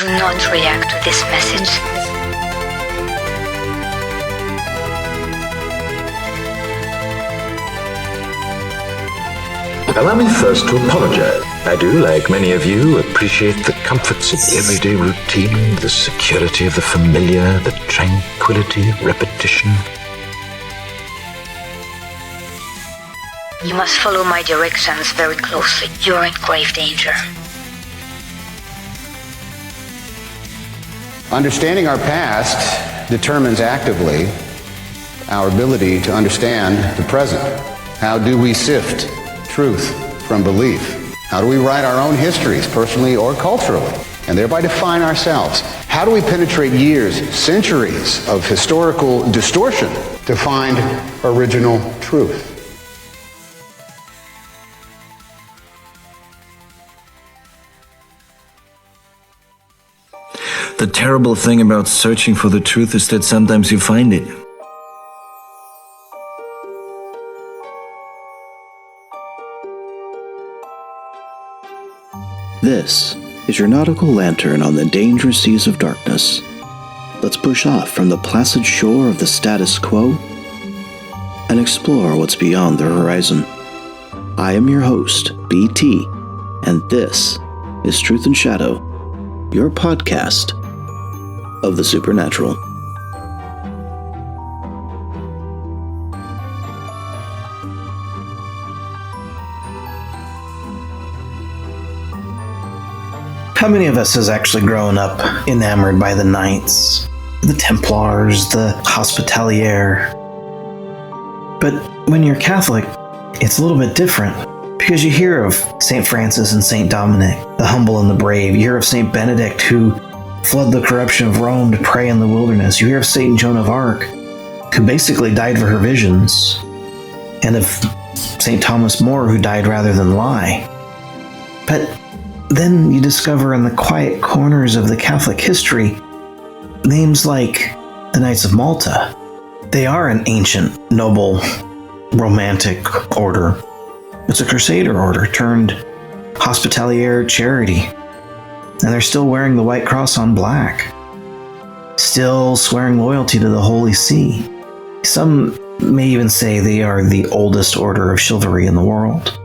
Do not react to this message. Allow me first to apologize. I do, like many of you, appreciate the comforts of everyday routine, the security of the familiar, the tranquility of repetition. You must follow my directions very closely. You're in grave danger. Understanding our past determines actively our ability to understand the present. How do we sift truth from belief? How do we write our own histories, personally or culturally, and thereby define ourselves? How do we penetrate years, centuries of historical distortion to find original truth? The terrible thing about searching for the truth is that sometimes you find it. This is your nautical lantern on the dangerous seas of darkness. Let's push off from the placid shore of the status quo and explore what's beyond the horizon. I am your host, BT, and this is Truth and Shadow, your podcast of the supernatural. How many of us has actually grown up enamored by the Knights, the Templars, the Hospitalier? But when you're Catholic, it's a little bit different, because you hear of St. Francis and St. Dominic, the humble and the brave. You hear of St. Benedict, who fled the corruption of Rome to pray in the wilderness. You hear of St. Joan of Arc, who basically died for her visions, and of St. Thomas More, who died rather than lie. But then you discover in the quiet corners of the Catholic history names like the Knights of Malta. They are an ancient, noble, romantic order. It's a crusader order turned hospitalier charity. And they're still wearing the white cross on black, still swearing loyalty to the Holy See. Some may even say they are the oldest order of chivalry in the world.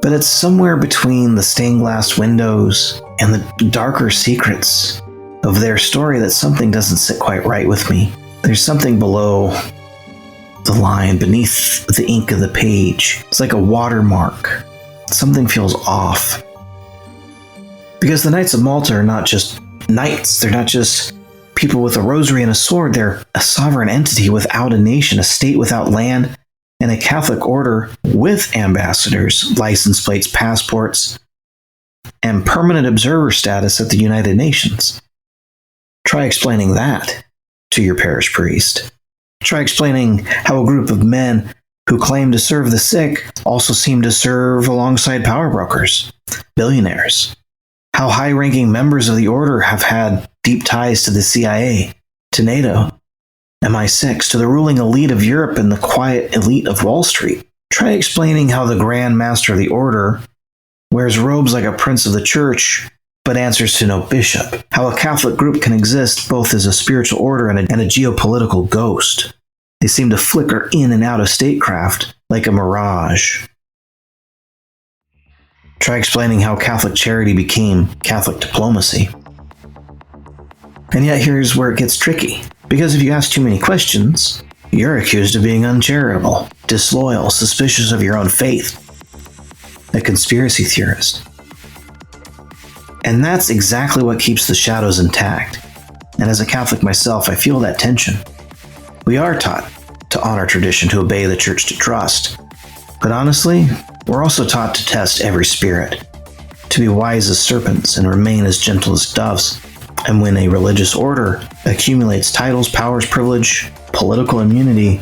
But it's somewhere between the stained glass windows and the darker secrets of their story that something doesn't sit quite right with me. There's something below the line, beneath the ink of the page. It's like a watermark. Something feels off. Because the Knights of Malta are not just knights. They're not just people with a rosary and a sword. They're a sovereign entity without a nation, a state without land, and a Catholic order with ambassadors, license plates, passports, and permanent observer status at the United Nations. Try explaining that to your parish priest. Try explaining how a group of men who claim to serve the sick also seem to serve alongside power brokers, billionaires. How high-ranking members of the order have had deep ties to the CIA, to NATO, MI6, to the ruling elite of Europe and the quiet elite of Wall Street. Try explaining how the Grand Master of the Order wears robes like a prince of the church, but answers to no bishop. How a Catholic group can exist both as a spiritual order and a geopolitical ghost. They seem to flicker in and out of statecraft like a mirage. Try explaining how Catholic charity became Catholic diplomacy. And yet here's where it gets tricky. Because if you ask too many questions, you're accused of being uncharitable, disloyal, suspicious of your own faith, a conspiracy theorist. And that's exactly what keeps the shadows intact. And as a Catholic myself, I feel that tension. We are taught to honor tradition, to obey the church, to trust. But honestly, we're also taught to test every spirit, to be wise as serpents and remain as gentle as doves. And when a religious order accumulates titles, powers, privilege, political immunity,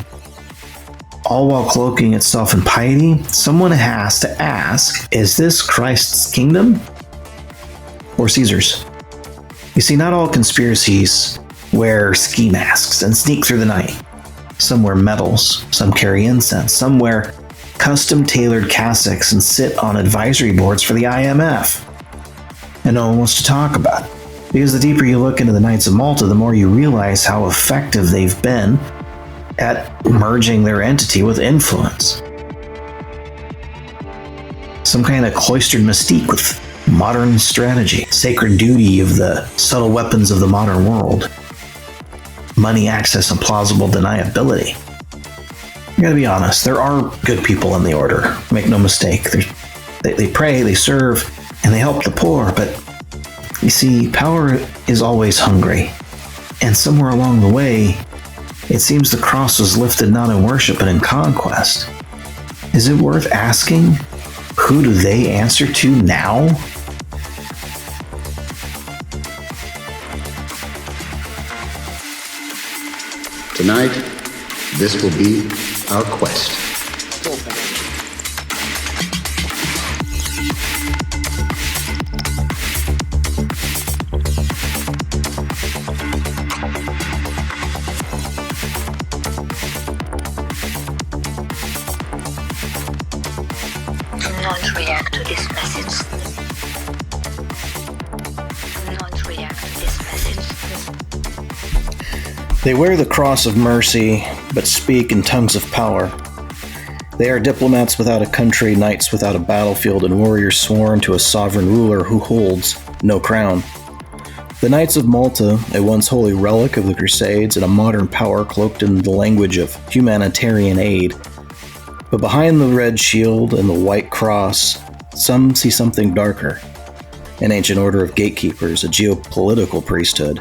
all while cloaking itself in piety, someone has to ask, is this Christ's kingdom or Caesar's? You see, not all conspiracies wear ski masks and sneak through the night. Some wear medals, some carry incense, some wear custom-tailored cassocks and sit on advisory boards for the IMF. And no one wants to talk about it. Because the deeper you look into the Knights of Malta, the more you realize how effective they've been at merging their entity with influence. Some kind of cloistered mystique with modern strategy, sacred duty of the subtle weapons of the modern world, money, access, and plausible deniability. I gotta be honest, there are good people in the order. Make no mistake. They pray, they serve, and they help the poor, but you see, power is always hungry. And somewhere along the way, it seems the cross was lifted not in worship, but in conquest. Is it worth asking, who do they answer to now? Tonight, this will be our quest. Do not react to this message. Do not react to this message. They wear the cross of mercy, but speak in tongues of power. They are diplomats without a country, knights without a battlefield, and warriors sworn to a sovereign ruler who holds no crown. The Knights of Malta, a once holy relic of the Crusades and a modern power cloaked in the language of humanitarian aid. But behind the red shield and the white cross, some see something darker. An ancient order of gatekeepers, a geopolitical priesthood,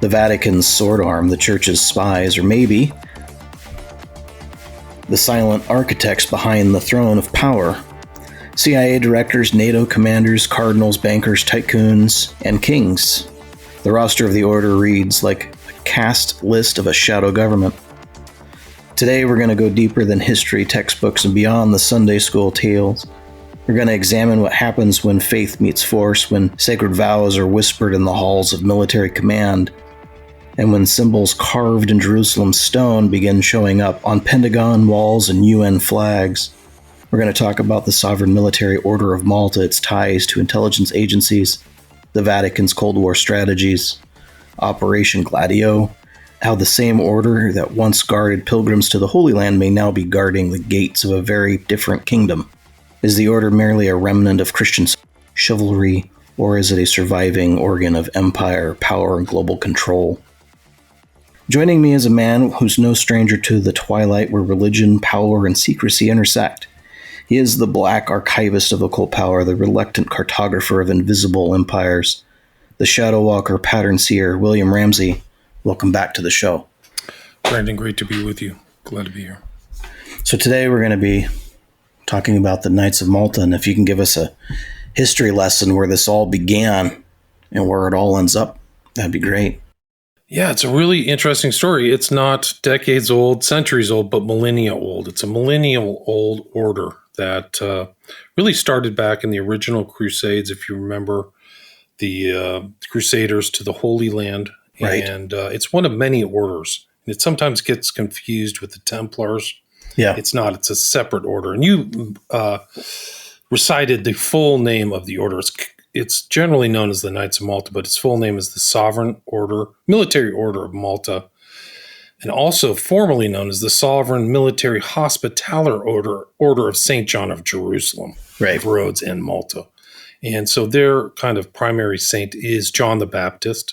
the Vatican's sword arm, the Church's spies, or maybe the silent architects behind the throne of power. CIA directors, NATO commanders, cardinals, bankers, tycoons, and kings. The roster of the order reads like a cast list of a shadow government. Today we're going to go deeper than history textbooks and beyond the Sunday school tales. We're going to examine what happens when faith meets force, when sacred vows are whispered in the halls of military command, and when symbols carved in Jerusalem's stone begin showing up on Pentagon walls and UN flags. We're going to talk about the Sovereign Military Order of Malta, its ties to intelligence agencies, the Vatican's Cold War strategies, Operation Gladio, how the same order that once guarded pilgrims to the Holy Land may now be guarding the gates of a very different kingdom. Is the order merely a remnant of Christian chivalry, or is it a surviving organ of empire, power, and global control? Joining me is a man who's no stranger to the twilight where religion, power, and secrecy intersect. He is the black archivist of occult power, the reluctant cartographer of invisible empires, the shadow walker, pattern seer, William Ramsey. Welcome back to the show. Brandon, great to be with you. Glad to be here. So today we're going to be talking about the Knights of Malta, and if you can give us a history lesson where this all began and where it all ends up, that'd be great. Yeah, it's a really interesting story. It's not decades old, centuries old, but millennia old. It's a millennial old order that really started back in the original Crusades, if you remember, the Crusaders to the Holy Land. Right. And it's one of many orders. It sometimes gets confused with the Templars. Yeah. It's not. It's a separate order. And you recited the full name of the order. It's generally known as the Knights of Malta, but its full name is the Sovereign Order, Military Order of Malta, and also formerly known as the Sovereign Military Hospitaller Order of St. John of Jerusalem, Right. of Rhodes and Malta. And so their kind of primary saint is John the Baptist,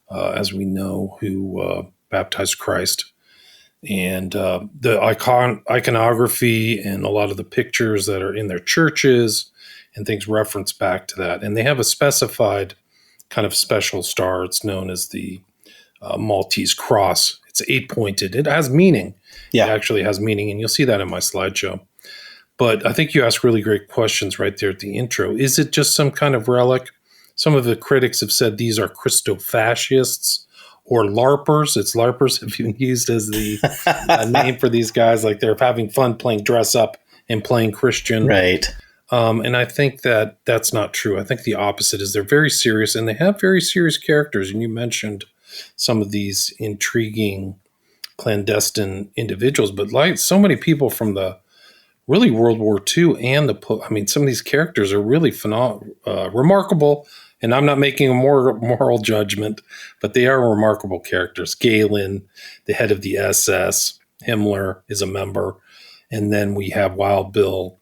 as we know, who baptized Christ. And the iconography and a lot of the pictures that are in their churches and things reference back to that. And they have a specified kind of special star. It's known as the Maltese cross. It's 8-pointed. It has meaning. Yeah. It actually has meaning, and you'll see that in my slideshow. But I think you asked really great questions right there at the intro. Is it just some kind of relic? Some of the critics have said these are Christofascists or LARPers. It's LARPers have been used as the name for these guys. Like they're having fun playing dress up and playing Christian. Right. And I think that that's not true. I think the opposite is they're very serious, and they have very serious characters. And you mentioned some of these intriguing clandestine individuals, but like so many people from the really World War II and some of these characters are really remarkable And I'm not making a moral judgment, but they are remarkable characters. Galen, the head of the SS, Himmler is a member. And then we have Wild Bill,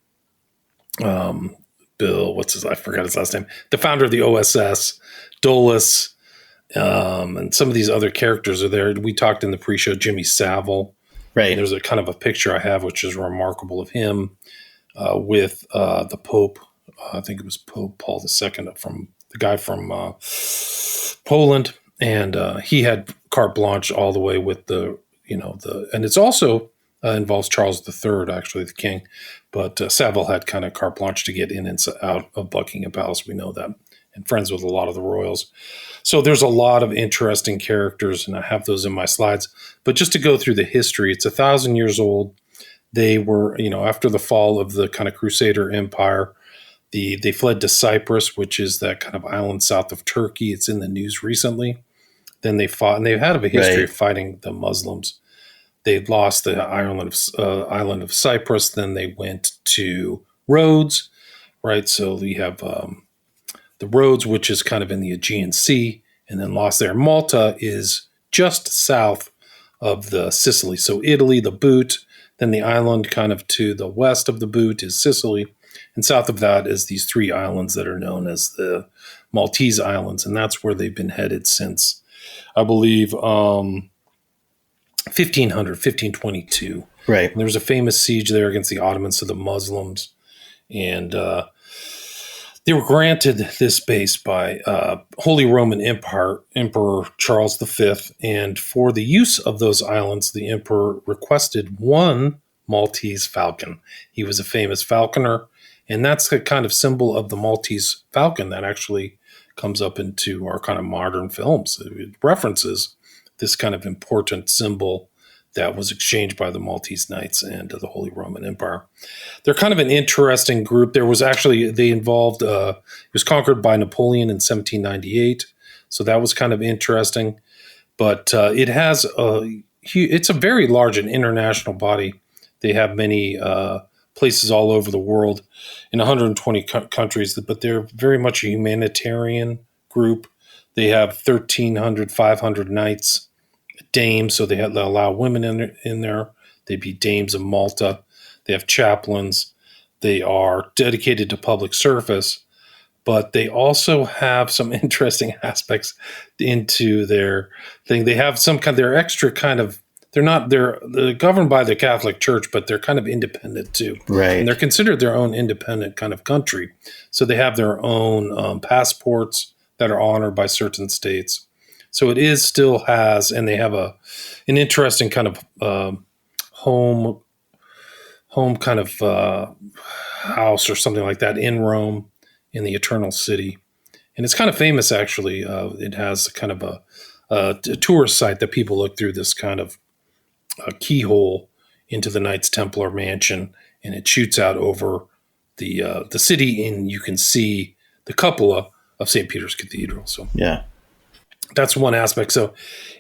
I forgot his last name, the founder of the OSS, Dulles, and some of these other characters are there. We talked in the pre-show, Jimmy Savile. Right. And there's a kind of a picture I have, which is remarkable of him with the Pope. I think it was Pope Paul II, from the guy from Poland. And he had carte blanche all the way with and it's also involves Charles III, actually, the king. But Savile had kind of carte blanche to get in and out of Buckingham Palace. We know that. And friends with a lot of the royals. So there's a lot of interesting characters, and I have those in my slides. But just to go through the history, it's 1,000 years old. They were, after the fall of the kind of Crusader Empire, they fled to Cyprus, which is that kind of island south of Turkey. It's in the news recently. Then they fought, and they had a history of fighting the Muslims. They lost the island of Cyprus. Then they went to Rhodes, right? So we have the Rhodes, which is kind of in the Aegean Sea, and then lost there. Malta is just south of the Sicily. So Italy, the boot, then the island kind of to the west of the boot is Sicily, and south of that is these 3 islands that are known as the Maltese Islands, and that's where they've been headed since, I believe, 1522. Right. And there was a famous siege there against the Ottomans, so the Muslims, and they were granted this base by Holy Roman Emperor Charles V, and for the use of those islands, the emperor requested 1 Maltese falcon. He was a famous falconer, and that's the kind of symbol of the Maltese falcon that actually comes up into our kind of modern films. It references this kind of important symbol that was exchanged by the Maltese Knights and the Holy Roman Empire. They're kind of an interesting group. It was conquered by Napoleon in 1798. So that was kind of interesting. But it's a very large and international body. They have many places all over the world in 120 countries, but they're very much a humanitarian group. They have 500 knights, dames, so they allow women in there. They'd be dames of Malta. They have chaplains. They are dedicated to public service, but they also have some interesting aspects into their thing. They have they're extra kind of, they're governed by the Catholic Church, but they're kind of independent too. Right. And they're considered their own independent kind of country. So they have their own passports that are honored by certain states. So it still has, and they have an interesting kind of home kind of house or something like that in Rome, in the Eternal City. And it's kind of famous, actually. It has kind of a tourist site that people look through, this kind of keyhole into the Knights Templar mansion, and it shoots out over the city, and you can see the cupola of St. Peter's Cathedral. So yeah. That's one aspect. So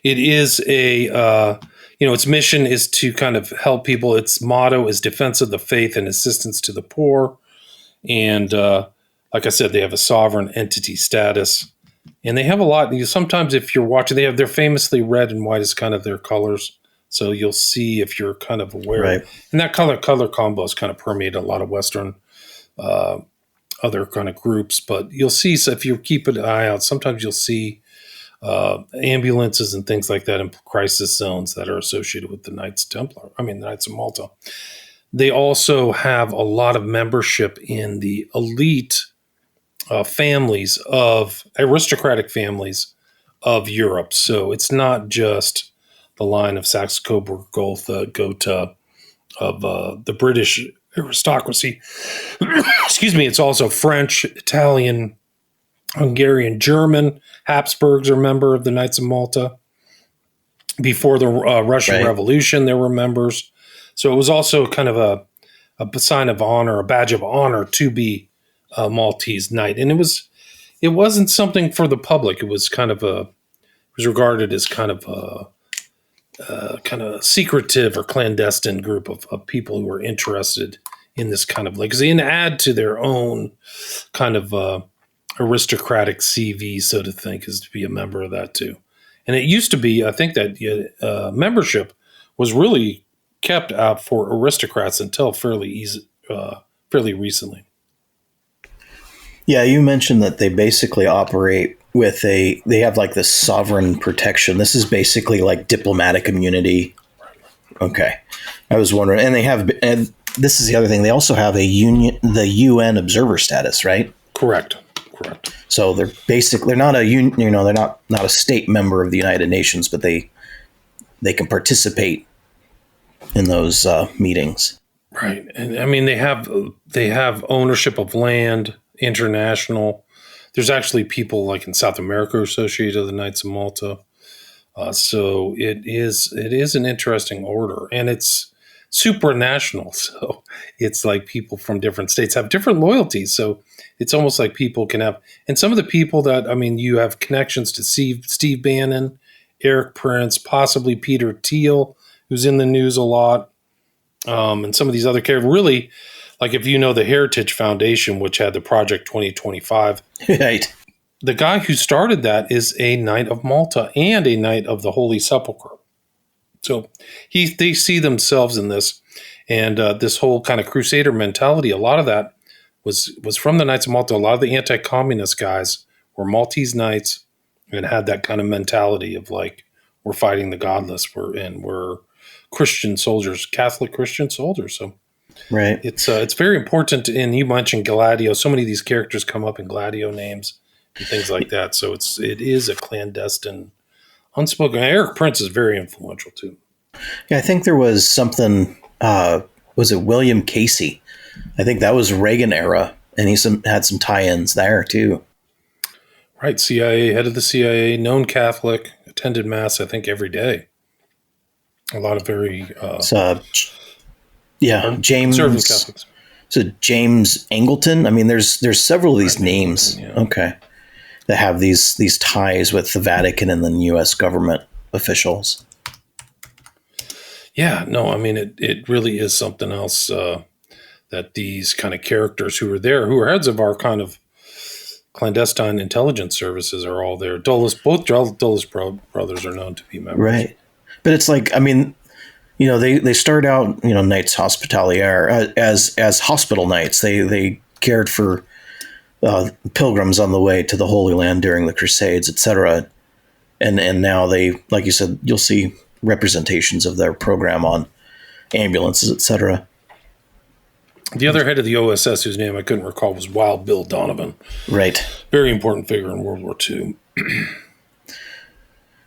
it is its mission is to kind of help people. Its motto is defense of the faith and assistance to the poor. And like I said, they have a sovereign entity status. And they have a lot. Sometimes if you're watching, they're famously red and white as kind of their colors. So you'll see if you're kind of aware. Right. And that color combo is kind of permeated a lot of Western other kind of groups. But you'll see, so if you keep an eye out, sometimes you'll see ambulances and things like that in crisis zones that are associated with the Knights of Malta. They also have a lot of membership in the elite families of aristocratic families of Europe. So it's not just the line of Saxe-Coburg, Gotha of the British aristocracy. Excuse me. It's also French, Italian, Hungarian, German. Habsburgs are a member of the Knights of Malta. Before the Russian Revolution, there were members. So it was also kind of a sign of honor, a badge of honor to be a Maltese knight. And it wasn't something for the public. It was kind of it was regarded as kind of a secretive or clandestine group of people who were interested in this kind of legacy and add to their own kind of aristocratic CV, so to think, is to be a member of that too. And it used to be, I think that membership was really kept out for aristocrats until fairly recently. Yeah, you mentioned that they basically operate with they have like this sovereign protection. This is basically like diplomatic immunity. Okay. I was wondering, and this is the other thing. They also have the UN observer status, right? Correct. So they're not they're not a state member of the United Nations, but they can participate in those meetings. Right. And I mean, they have ownership of land, international. There's actually people like in South America associated with the Knights of Malta. So it is an interesting order, and it's supranational. So it's like people from different states have different loyalties. So it's almost like people can have, and some of the people that, I mean, you have connections to Steve Bannon, Eric Prince, possibly Peter Thiel, who's in the news a lot. And some of these other characters, really, like if you know the Heritage Foundation, which had the Project 2025, Right. The guy who started that is a Knight of Malta and a Knight of the Holy Sepulchre. So they see themselves in this, and this whole kind of Crusader mentality. A lot of that was from the Knights of Malta. A lot of the anti-communist guys were Maltese knights and had that kind of mentality of like, we're fighting the godless, we're Christian soldiers, Catholic Christian soldiers. So right, it's very important. And you mentioned Gladio. So many of these characters come up in Gladio names and things like that. So it is a clandestine, unspoken. Eric Prince is very influential too. Yeah, I think there was something. Was it William Casey? I think that was Reagan era, and he had some tie-ins there too. Right, CIA, head of the CIA, known Catholic, attended mass, I think, every day. A lot of very James conservative Catholics. So James Angleton. I mean, there's several of these names. Yeah. Okay, that have these ties with the Vatican and the U.S. government officials. Yeah, no, I mean, it really is something else that these kind of characters who are there, who are heads of our kind of clandestine intelligence services, are all there. Both Dulles brothers are known to be members. Right. But it's like, I mean, they start out, Knights Hospitalier as hospital knights. They cared for pilgrims on the way to the Holy Land during the Crusades, etc. And now they, like you said, you'll see representations of their program on ambulances, etc. The other head of the OSS, whose name I couldn't recall, was Wild Bill Donovan. Right. Very important figure in World War II.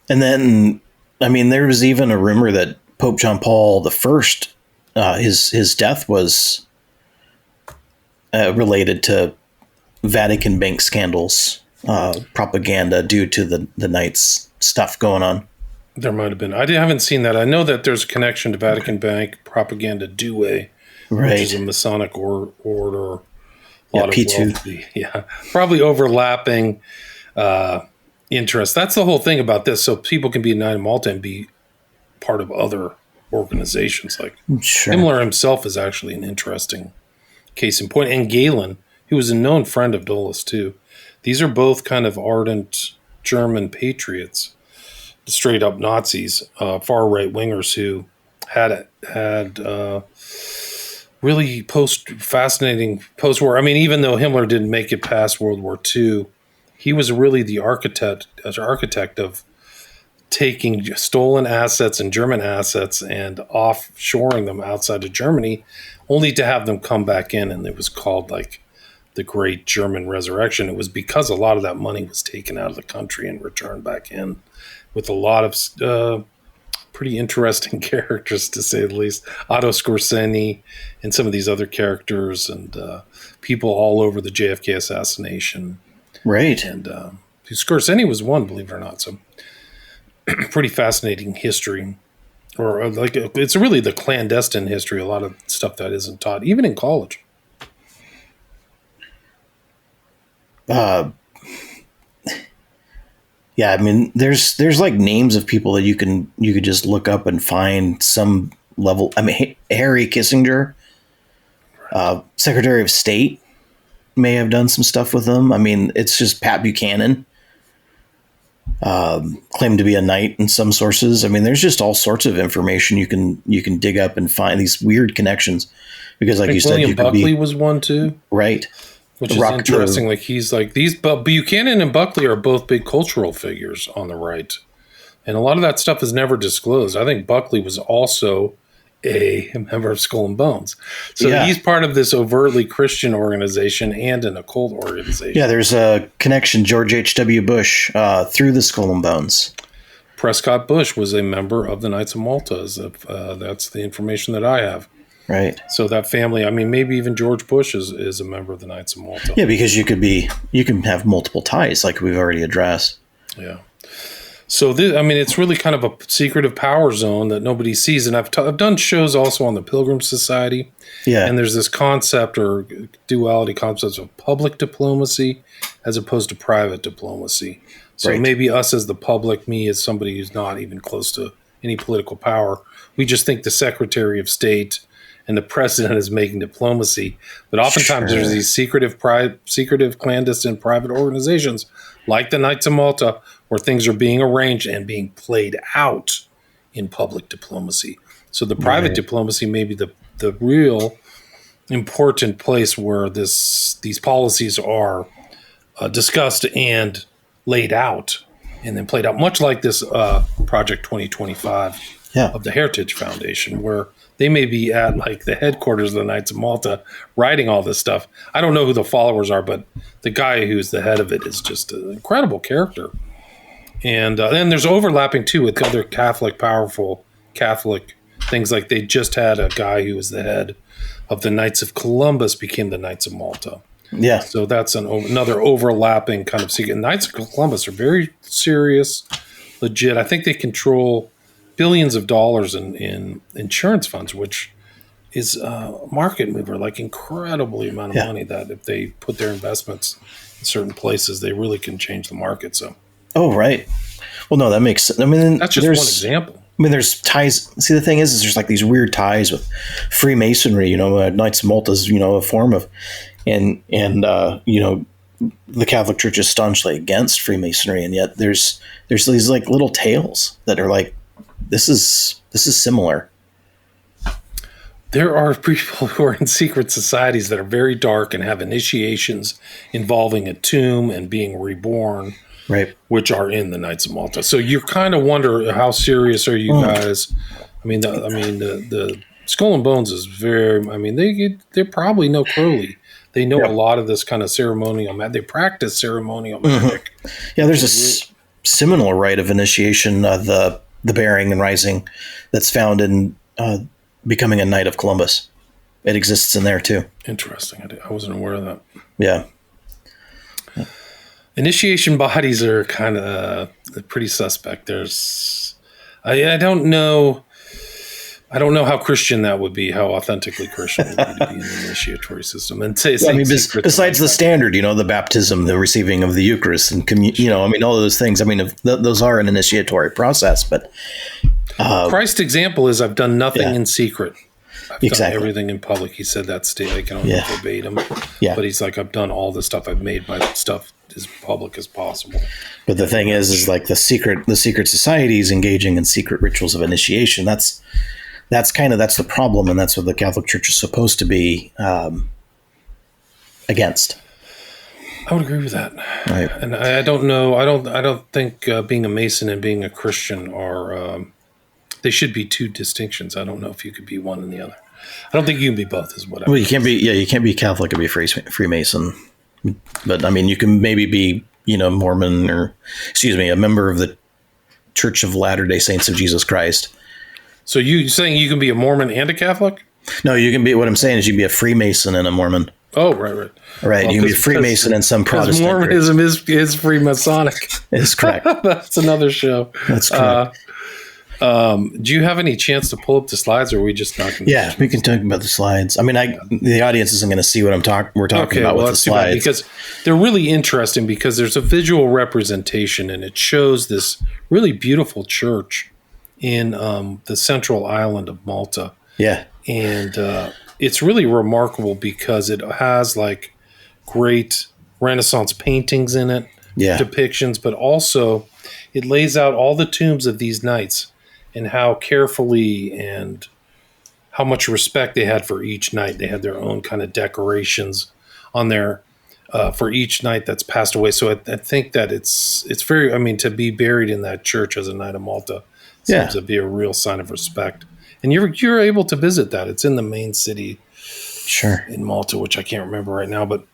And then, I mean, there was even a rumor that Pope John Paul I, his death was related to Vatican bank scandals, propaganda due to the Knights stuff going on. There might have been. I haven't seen that. I know that there's a connection to Vatican Bank, Propaganda Due, right, which is a Masonic order. A lot of P2. Yeah, probably overlapping interests. That's the whole thing about this. So people can be a Knight of Malta and be part of other organizations. Like sure. Himmler himself is actually an interesting case in point. And Galen, who was a known friend of Dulles too. These are both kind of ardent German patriots, straight up Nazis, far right wingers who had really fascinating post-war. I mean, even though Himmler didn't make it past World War II, he was really the architect of taking stolen assets and German assets and offshoring them outside of Germany, only to have them come back in. And it was called like the Great German Resurrection. It was because a lot of that money was taken out of the country and returned back in, with a lot of pretty interesting characters, to say the least. Otto Skorzeny and some of these other characters, and people all over the JFK assassination. Right. And Skorzeny was one, believe it or not. So pretty fascinating history. Or like it's really the clandestine history, a lot of stuff that isn't taught, even in college. Yeah, I mean, there's like names of people that you could just look up and find some level. I mean, Harry Kissinger, Secretary of State, may have done some stuff with them. I mean, it's just Pat Buchanan claimed to be a knight in some sources. I mean, there's just all sorts of information you can dig up and find these weird connections. Because, like you said, William you could Buckley be was one too, right. which is interesting. Like he's like these, but Buchanan and Buckley are both big cultural figures on the right, and a lot of that stuff is never disclosed. I think Buckley was also a member of Skull and Bones, so he's part of this overtly Christian organization and an occult organization. Yeah, there's a connection. George H.W. Bush through the Skull and Bones. Prescott Bush was a member of the Knights of Malta. That's the information that I have. Right. So that family, I mean, maybe even George Bush is a member of the Knights of Malta. Yeah, because you can have multiple ties, like we've already addressed. Yeah. So it's really kind of a secretive power zone that nobody sees. And I've done shows also on the Pilgrim Society. Yeah. And there's this concept or duality concepts of public diplomacy as opposed to private diplomacy. So maybe us as the public, me as somebody who's not even close to any political power, we just think the Secretary of State and the president is making diplomacy. But oftentimes there's these secretive, clandestine private organizations like the Knights of Malta where things are being arranged and being played out in public diplomacy. So the private diplomacy may be the real important place where these policies are discussed and laid out and then played out, much like this Project 2025 of the Heritage Foundation, where they may be at like the headquarters of the Knights of Malta writing all this stuff. I don't know who the followers are, but the guy who's the head of it is just an incredible character. And then there's overlapping too with other powerful Catholic things. Like they just had a guy who was the head of the Knights of Columbus became the Knights of Malta. Yeah. So that's another overlapping kind of secret. Knights of Columbus are very serious, legit. I think they control billions of dollars in insurance funds, which is a market mover, like incredibly amount of money that if they put their investments in certain places, they really can change the market. So, right. Well, no, that makes sense. I mean, that's just one example. I mean, there's ties. See, the thing is there's like these weird ties with Freemasonry. Knights of Malta is a form of, and the Catholic Church is staunchly against Freemasonry, and yet there's these like little tales that are like, this is similar. There are people who are in secret societies that are very dark and have initiations involving a tomb and being reborn, right? Which are in the Knights of Malta. So you kind of wonder, how serious are you guys? I mean, the Skull and Bones is very. I mean, they probably know Crowley. They know a lot of this kind of ceremonial magic. They practice ceremonial magic. Yeah, there's a seminal rite of initiation, the bearing and rising, that's found in becoming a Knight of Columbus. It exists in there too. Interesting. I wasn't aware of that. Yeah. Initiation bodies are kind of pretty suspect. I don't know how Christian that would be, how authentically Christian it would be to be in the initiatory system. And besides the standard, the baptism, the receiving of the Eucharist, and all of those things. I mean, those are an initiatory process, but Christ's example is, I've done nothing in secret. I've done everything in public. He said that I can only verbatim. Yeah. But he's like, I've done all this stuff. I've made my stuff as public as possible. But the thing is like the secret societies engaging in secret rituals of initiation. That's the problem, and that's what the Catholic Church is supposed to be against. I would agree with that. Right. And I don't know. I don't think being a Mason and being a Christian are. They should be two distinctions. I don't know if you could be one and the other. I don't think you can be both. Is what I. Well, you can't be. Yeah, you can't be Catholic and be Freemason. But I mean, you can maybe be, Mormon or, a member of the Church of Latter-day Saints of Jesus Christ. So you saying you can be a Mormon and a Catholic? No, you can be. What I'm saying is you can be a Freemason and a Mormon. Oh, right. Right. Well, you can be a Freemason and some Protestant. Mormonism is Freemasonic. It's correct. That's another show. That's correct. Do you have any chance to pull up the slides, or are we just not going to? Yeah, we can talk about the slides. I mean, the audience isn't going to see what we're talking about with the slides. Because they're really interesting, because there's a visual representation, and it shows this really beautiful church in the central island of Malta. Yeah. And it's really remarkable because it has like great Renaissance paintings in it, depictions, but also it lays out all the tombs of these knights and how carefully and how much respect they had for each knight. They had their own kind of decorations on there for each knight that's passed away. So I think that it's very, I mean, to be buried in that church as a Knight of Malta seems to be a real sign of respect. And you're able to visit that. It's in the main city in Malta, which I can't remember right now. But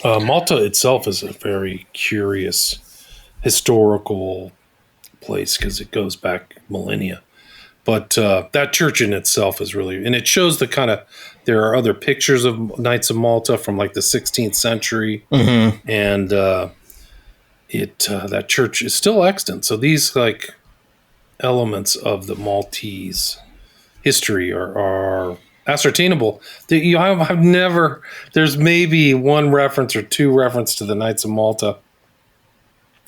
Malta itself is a very curious historical place because it goes back millennia. But that church in itself is really, and it shows the kind of, there are other pictures of Knights of Malta from like the 16th century. And that church is still extant. So these like elements of the Maltese history are ascertainable. I've never, there's maybe one reference or two reference to the Knights of Malta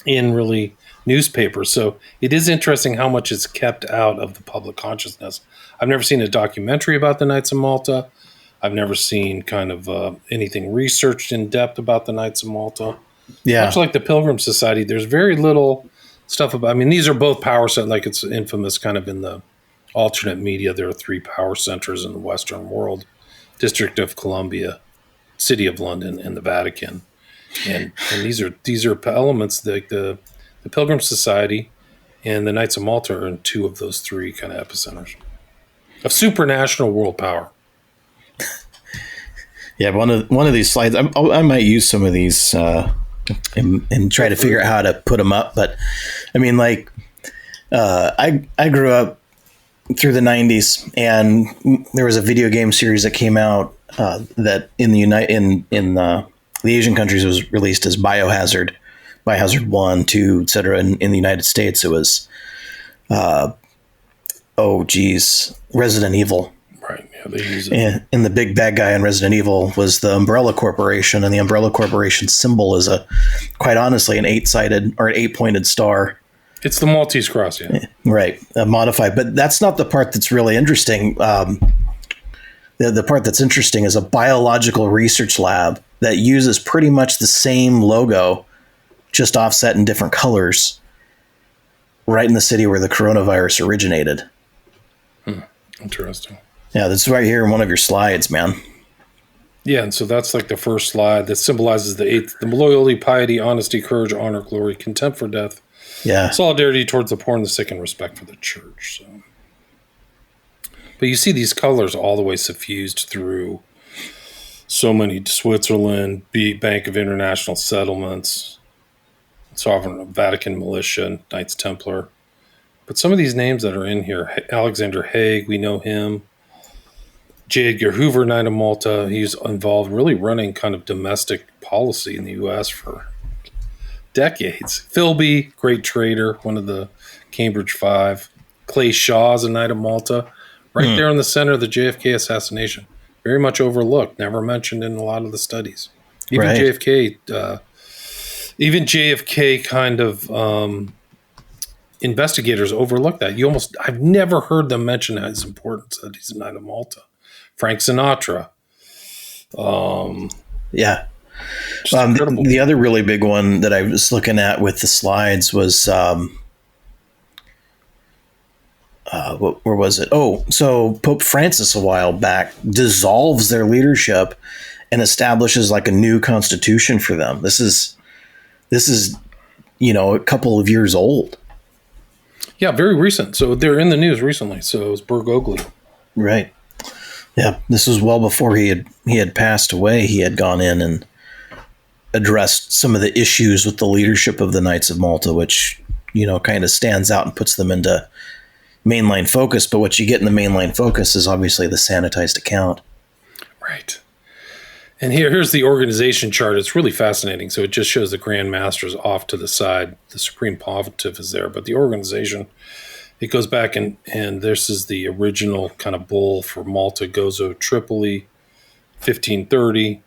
in really newspapers. So it is interesting how much is kept out of the public consciousness. I've never seen a documentary about the Knights of Malta. I've never seen kind of anything researched in depth about the Knights of Malta. Yeah. Much like the Pilgrim Society, there's very little stuff about, I mean, these are both power centers, like it's infamous kind of in the alternate media. There are 3 power centers in the Western world: District of Columbia, City of London, and the Vatican. And these are elements like the Pilgrim Society and the Knights of Malta are in 2 of those 3 kind of epicenters of supranational world power. Yeah, one of these slides, I might use some of these and try to figure out how to put them up. But I mean, like, I grew up through the 90s, and there was a video game series that came out that in the Asian countries was released as Biohazard 1, 2, etc. In the United States, it was Resident Evil. Right. Yeah, they use it. And the big bad guy in Resident Evil was the Umbrella Corporation, and the Umbrella Corporation symbol is quite honestly an 8-sided or an 8-pointed star. It's the Maltese cross, yeah. Right, modified. But that's not the part that's really interesting. The part that's interesting is a biological research lab that uses pretty much the same logo, just offset in different colors, right in the city where the coronavirus originated. Interesting. Yeah, that's right here in one of your slides, man. Yeah, and so that's like the first slide that symbolizes the 8th: the loyalty, piety, honesty, courage, honor, glory, contempt for death, solidarity towards the poor and the sick, and respect for the church. So. But you see these colors all the way suffused through so many: Switzerland, Bank of International Settlements, Sovereign Vatican Militia, Knights Templar. But some of these names that are in here, Alexander Haig, we know him. J. Edgar Hoover, Knight of Malta, he's involved really running kind of domestic policy in the U.S. for decades. Philby, great trader, one of the Cambridge Five. Clay Shaw's a Knight of Malta, right there in the center of the JFK assassination. Very much overlooked, never mentioned in a lot of the studies. Even JFK kind of investigators overlook that. I've never heard them mention his importance that he's a Knight of Malta. Frank Sinatra. The other really big one that I was looking at with the slides was, where was it? Oh, so Pope Francis a while back dissolves their leadership and establishes like a new constitution for them. This is, a couple of years old. Yeah, very recent. So they're in the news recently. So it was Bergoglio. Right. Yeah, this was well before he had passed away. He had gone in and addressed some of the issues with the leadership of the Knights of Malta, which, kind of stands out and puts them into mainline focus. But what you get in the mainline focus is obviously the sanitized account. Right. And here's the organization chart. It's really fascinating. So it just shows the Grand Masters off to the side. The Supreme Pontiff is there, but the organization, it goes back and this is the original kind of bull for Malta, Gozo, Tripoli, 1530.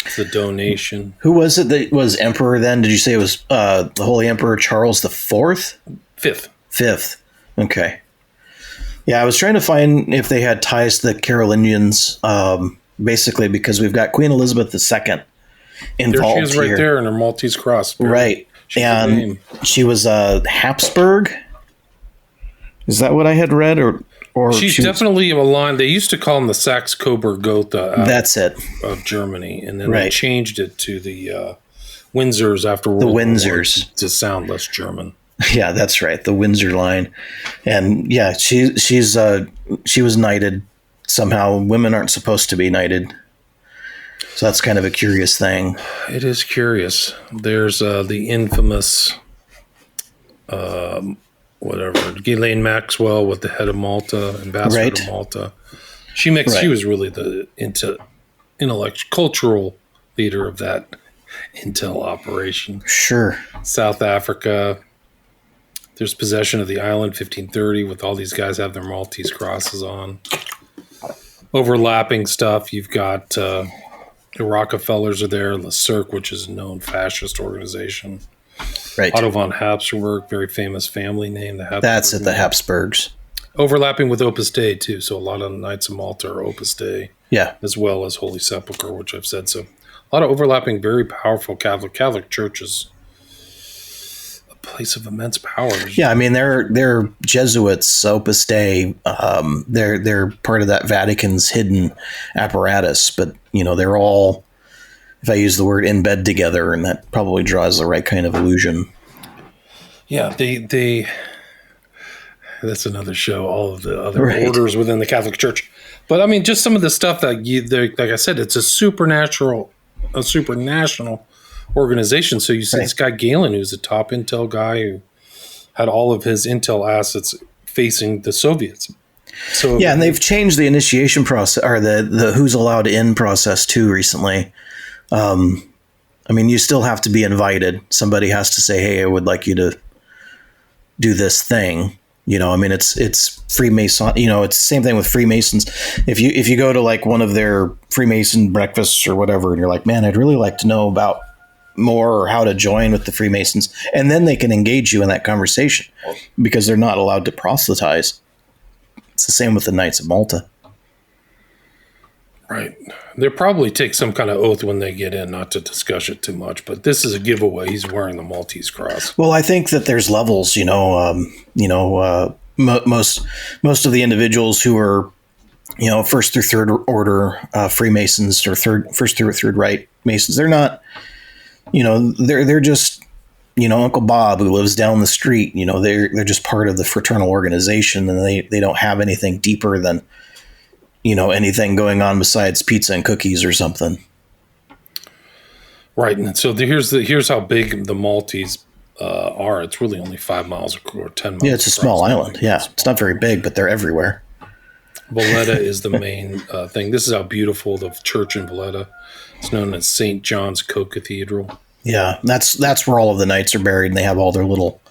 It's the donation. Who was it that was emperor then? Did you say it was the Holy Emperor Charles IV? Fifth. Okay. Yeah, I was trying to find if they had ties to the Carolingians, basically because we've got Queen Elizabeth II involved There she is right here. there in her Maltese cross. Right. And she was a Habsburg. Is that what I had read? Or she's definitely aligned. They used to call them the Saxe-Coburg-Gotha that's it. of Germany. And then they changed it to the Windsors after World War Windsors. I to sound less German. Yeah, that's right. The Windsor line. And yeah, she was knighted. Somehow women aren't supposed to be knighted. So that's kind of a curious thing. It is curious. There's the infamous Ghislaine Maxwell with the head of Malta, ambassador to Malta. She was really the cultural leader of that intel operation. Sure. South Africa. There's possession of the island, 1530, with all these guys have their Maltese crosses on. Overlapping stuff. You've got the Rockefellers are there, Le Cirque, which is a known fascist organization. Right. Otto von Habsburg, very famous family name. That's at the Habsburgs. Overlapping with Opus Dei, too. So a lot of the Knights of Malta are Opus Dei. Yeah. As well as Holy Sepulchre, which I've said. So a lot of overlapping, very powerful Catholic churches. A place of immense power. Yeah, I mean, they're Jesuits, Opus Dei. They're part of that Vatican's hidden apparatus. But, they're all, if I use the word, in bed together, and that probably draws the right kind of illusion. Yeah, they that's another show, all of the other orders within the Catholic Church. But I mean, just some of the stuff that like I said, it's a supernational organization. So you see this guy Galen, who's a top intel guy who had all of his intel assets facing the Soviets. So yeah, and they've changed the initiation process, or the who's allowed in process too recently. I mean, you still have to be invited. Somebody has to say, "Hey, I would like you to do this thing." I mean, it's Freemason. It's the same thing with Freemasons. If you go to like one of their Freemason breakfasts or whatever, and you're like, "Man, I'd really like to know about more or how to join with the Freemasons," and then they can engage you in that conversation because they're not allowed to proselytize. It's the same with the Knights of Malta. Right. They'll probably take some kind of oath when they get in, not to discuss it too much, but this is a giveaway. He's wearing the Maltese cross. Well, I think that there's levels, most of the individuals who are, first through third order Freemasons or first through third Rite Masons, they're not, they're just, Uncle Bob who lives down the street, they're just part of the fraternal organization, and they don't have anything deeper than, anything going on besides pizza and cookies or something. Right. And so here's how big the Maltese are. It's really only 5 miles or 10 miles. Yeah, it's a small island. Yeah, it's not very big, but they're everywhere. Valletta is the main thing. This is how beautiful the church in Valletta. It's known as St. John's Co-Cathedral. Yeah, that's where all of the knights are buried, and they have all their little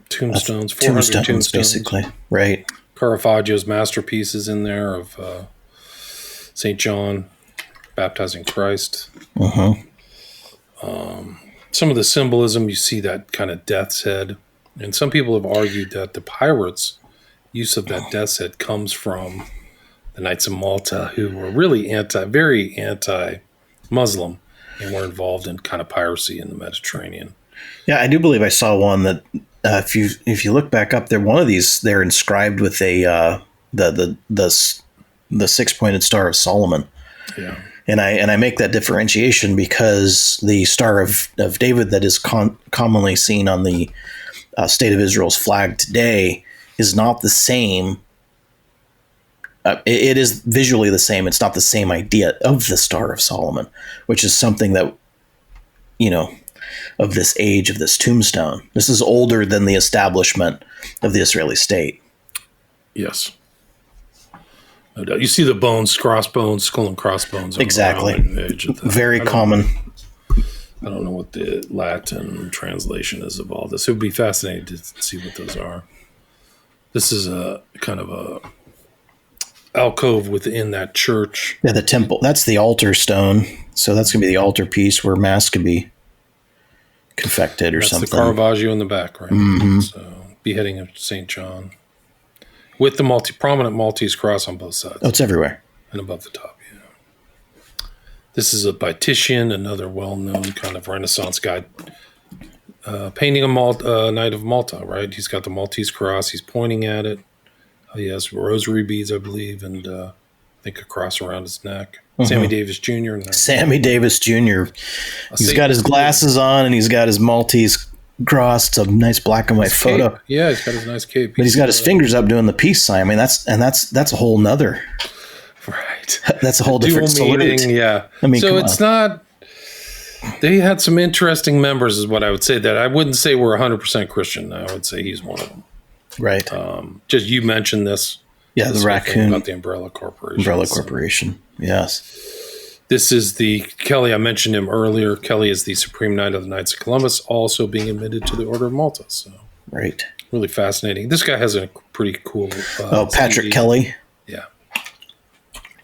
tombstones, 400 tombstones, basically. Right. Caravaggio's masterpieces in there of St. John baptizing Christ. Uh-huh. Some of the symbolism, you see that kind of death's head. And some people have argued that the pirates' use of that death's head comes from the Knights of Malta, who were really very anti-Muslim and were involved in kind of piracy in the Mediterranean. Yeah, I do believe I saw one that if you look back up there, one of these, they're inscribed with the 6-pointed Star of Solomon. Yeah. And I make that differentiation because the Star of David that is commonly seen on the State of Israel's flag today is not the same. It is visually the same. It's not the same idea of the Star of Solomon, which is something that, of this age, of this tombstone. This is older than the establishment of the Israeli state. Yes. No doubt. You see the bones, crossbones, skull and crossbones. Exactly. Very common. I don't know what the Latin translation is of all this. It would be fascinating to see what those are. This is a kind of a alcove within that church. Yeah, the temple. That's the altar stone. So that's going to be the altar piece where mass could be confected or something. That's the Caravaggio in the back, right? Mm-hmm. So, beheading of St. John. With the prominent Maltese cross on both sides. Oh, it's everywhere. And above the top, yeah. This is by Titian, another well-known kind of Renaissance guy, painting a Knight of Malta, right? He's got the Maltese cross. He's pointing at it. He has rosary beads, I believe, and I think a cross around his neck. Sammy Davis Jr. Sammy Davis Jr. He's got his glasses on, and he's got his Maltese cross. It's a nice black and white photo. Cape. Yeah, he's got his nice cape. But he's got his fingers up doing the peace sign. I mean, that's a whole nother. Right. That's a whole different salute. Yeah. I mean, so it's not. They had some interesting members, is what I would say. That I wouldn't say we're 100% Christian. I would say he's one of them. Right. Just you mentioned this. Yeah, the raccoon. About the Umbrella Corporation. Umbrella Corporation. Yes. This is the Kelly. I mentioned him earlier. Kelly is the Supreme Knight of the Knights of Columbus, also being admitted to the Order of Malta. So right. Really fascinating. This guy has a pretty cool. Patrick CV. Kelly. Yeah.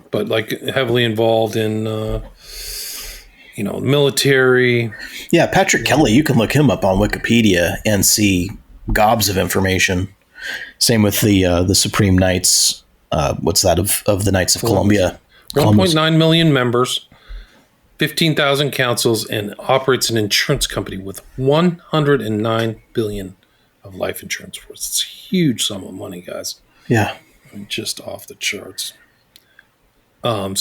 But like heavily involved in, military. Yeah, Patrick Kelly. You can look him up on Wikipedia and see gobs of information. Same with the Supreme Knights. What's that of the Knights of Columbia? 1.9 million members, 15,000 councils, and operates an insurance company with $109 billion of life insurance force. It's a huge sum of money, guys. Yeah, just off the charts. Yeah,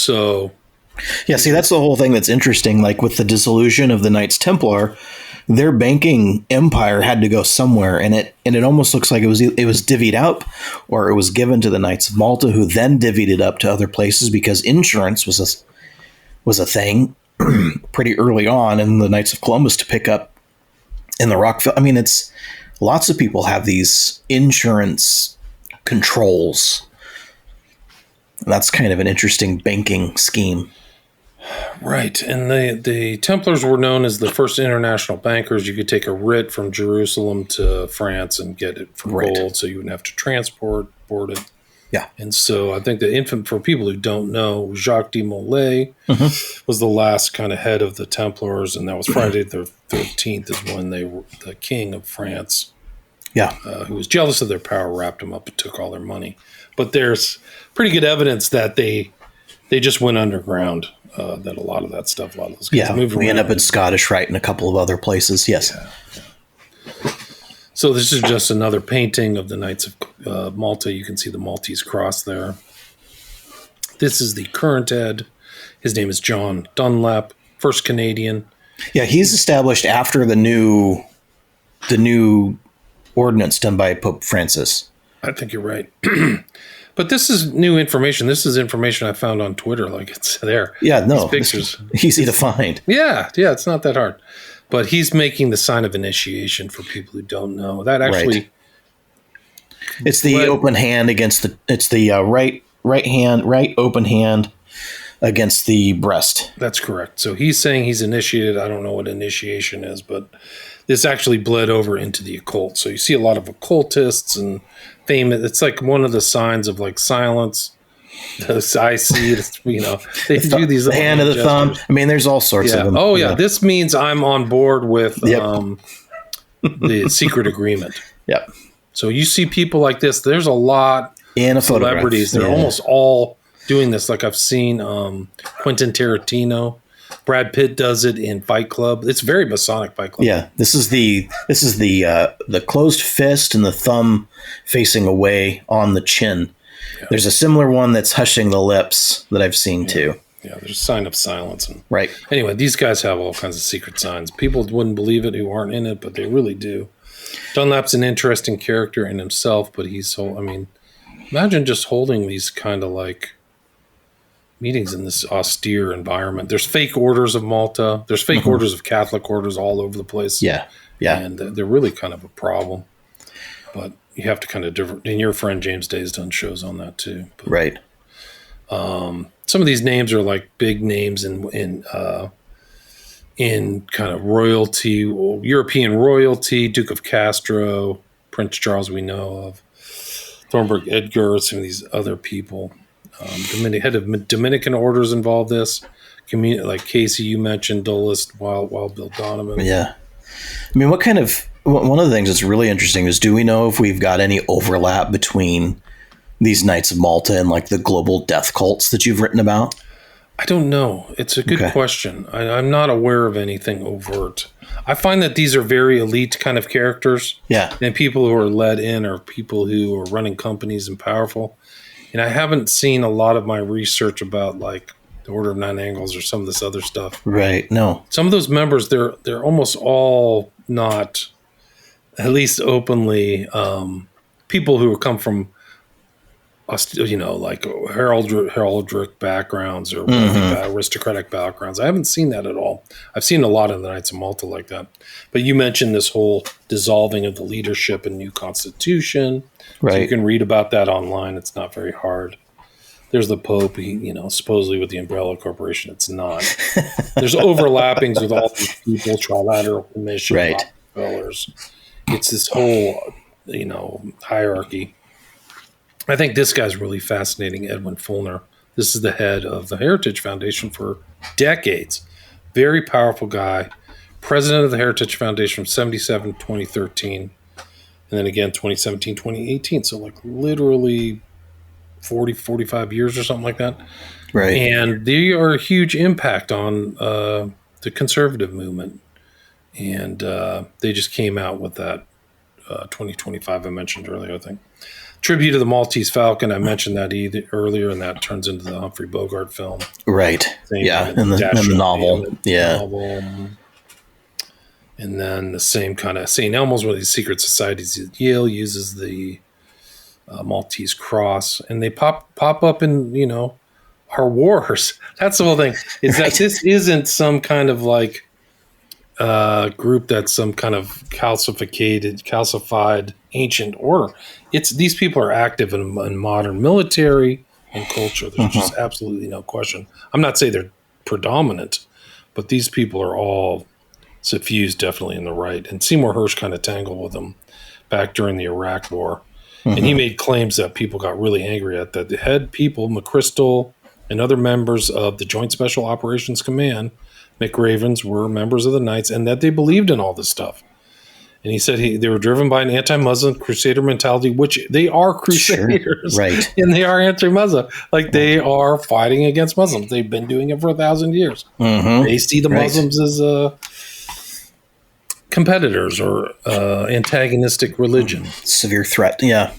see, that's the whole thing that's interesting. Like with the dissolution of the Knights Templar, their banking empire had to go somewhere, and it almost looks like it was divvied out, or it was given to the Knights of Malta, who then divvied it up to other places because insurance was a thing pretty early on, and the Knights of Columbus to pick up in the Rockville. I mean, it's lots of people have these insurance controls. That's kind of an interesting banking scheme. Right. And the Templars were known as the first international bankers. You could take a writ from Jerusalem to France and get it for gold, so you wouldn't have to transport it. Yeah. And so I think for people who don't know, Jacques de Molay was the last kind of head of the Templars, and that was Friday the 13th is when the king of France, who was jealous of their power, wrapped them up and took all their money. But there's pretty good evidence that they just went underground. That a lot of those guys moved around. We end up in Scottish Rite and a couple of other places. Yes. Yeah. So this is just another painting of the Knights of Malta. You can see the Maltese cross there. This is the current head. His name is John Dunlap, first Canadian. Yeah, he's established after the new ordinance done by Pope Francis. I think you're right. But this is new information. This is information I found on Twitter. Like, it's there. Yeah, no. These pictures. Easy to find. Yeah, it's not that hard. But he's making the sign of initiation for people who don't know. That actually... Right. It's the open hand against the... It's the right open hand against the breast. That's correct. So he's saying he's initiated. I don't know what initiation is, but this actually bled over into the occult. So you see a lot of occultists and famous. It's like one of the signs of like silence. I see it, they do these. The hand of the thumb. I mean, there's all sorts of them. Oh yeah. This means I'm on board with the secret agreement. Yep. So you see people like this. There's a lot of celebrities. They're almost all doing this. Like I've seen Quentin Tarantino. Brad Pitt does it in Fight Club. It's very Masonic Fight Club. Yeah, this is the closed fist and the thumb facing away on the chin. Yeah. There's a similar one that's hushing the lips that I've seen too. Yeah, there's a sign of silence. Right. Anyway, these guys have all kinds of secret signs. People wouldn't believe it who aren't in it, but they really do. Dunlap's an interesting character in himself, but imagine just holding these kind of like meetings in this austere environment. There's fake orders of Malta. There's fake orders of Catholic orders all over the place. Yeah. And they're really kind of a problem. But you have to kind of different. And your friend James Day's done shows on that too. But, right. Some of these names are like big names in kind of royalty, European royalty. Duke of Castro, Prince Charles, we know of. Thornburg Edgar, some of these other people. Head of Dominican orders involved this. Like Casey, you mentioned, Dulles, Wild Bill Donovan. Yeah. I mean, one of the things that's really interesting is, do we know if we've got any overlap between these Knights of Malta and like the global death cults that you've written about? I don't know. It's a good question. I'm not aware of anything overt. I find that these are very elite kind of characters. Yeah. And people who are led in are people who are running companies and powerful. And I haven't seen a lot of my research about like the Order of Nine Angles or some of this other stuff. Right. No. Some of those members, they're almost all not, at least openly, people who come from, like heraldric backgrounds or aristocratic backgrounds. I haven't seen that at all. I've seen a lot of the Knights of Malta like that. But you mentioned this whole dissolving of the leadership and new constitution. Right. So you can read about that online. It's not very hard. There's the Pope, supposedly with the Umbrella Corporation. It's not. There's overlappings with all these people, Trilateral Commission, right. Rockefellers. It's this whole, hierarchy. I think this guy's really fascinating, Edwin Fulner. This is the head of the Heritage Foundation for decades. Very powerful guy. President of the Heritage Foundation from 77 to 2013. And then again, 2017, 2018. So like literally 40, 45 years or something like that. Right. And they are a huge impact on the conservative movement. And they just came out with that 2025 I mentioned earlier, I think. Tribute to the Maltese Falcon. I mentioned that earlier, and that turns into the Humphrey Bogart film. Right. Yeah, in the novel. Yeah. And then the same kind of St. Elmo's, one of these secret societies at Yale, uses the Maltese cross, and they pop up in our wars. That's the whole thing. Is that this isn't some kind of like group that's some kind of calcified ancient order. It's these people are active in modern military and culture. There's just absolutely no question. I'm not saying they're predominant, but these people are all suffused definitely in the right. And Seymour Hersh kind of tangled with them back during the Iraq War. And he made claims that people got really angry at that. The head people, McChrystal and other members of the Joint Special Operations Command, McRavens, were members of the Knights, and that they believed in all this stuff. And he said they were driven by an anti-Muslim crusader mentality, which they are crusaders, right? And they are anti-Muslim. Like they are fighting against Muslims. They've been doing it for 1,000 years. They see the Muslims as competitors or antagonistic religion. Severe threat, yeah.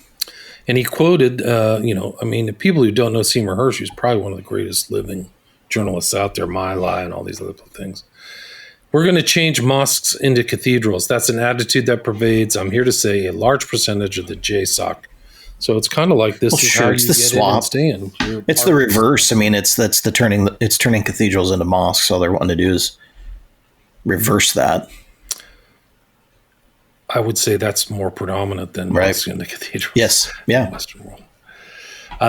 And he quoted, the people who don't know Seymour Hersh, who's probably one of the greatest living journalists out there, My Lai and all these other things. We're going to change mosques into cathedrals. That's an attitude that pervades, I'm here to say, a large percentage of the JSOC. So it's kind of like this is how you it's the get swap. in and stay in. It's the reverse. I mean, it's turning cathedrals into mosques. All they're wanting to do is reverse that. I would say that's more predominant than mosques into cathedrals. Yes. Yeah. In the Western world.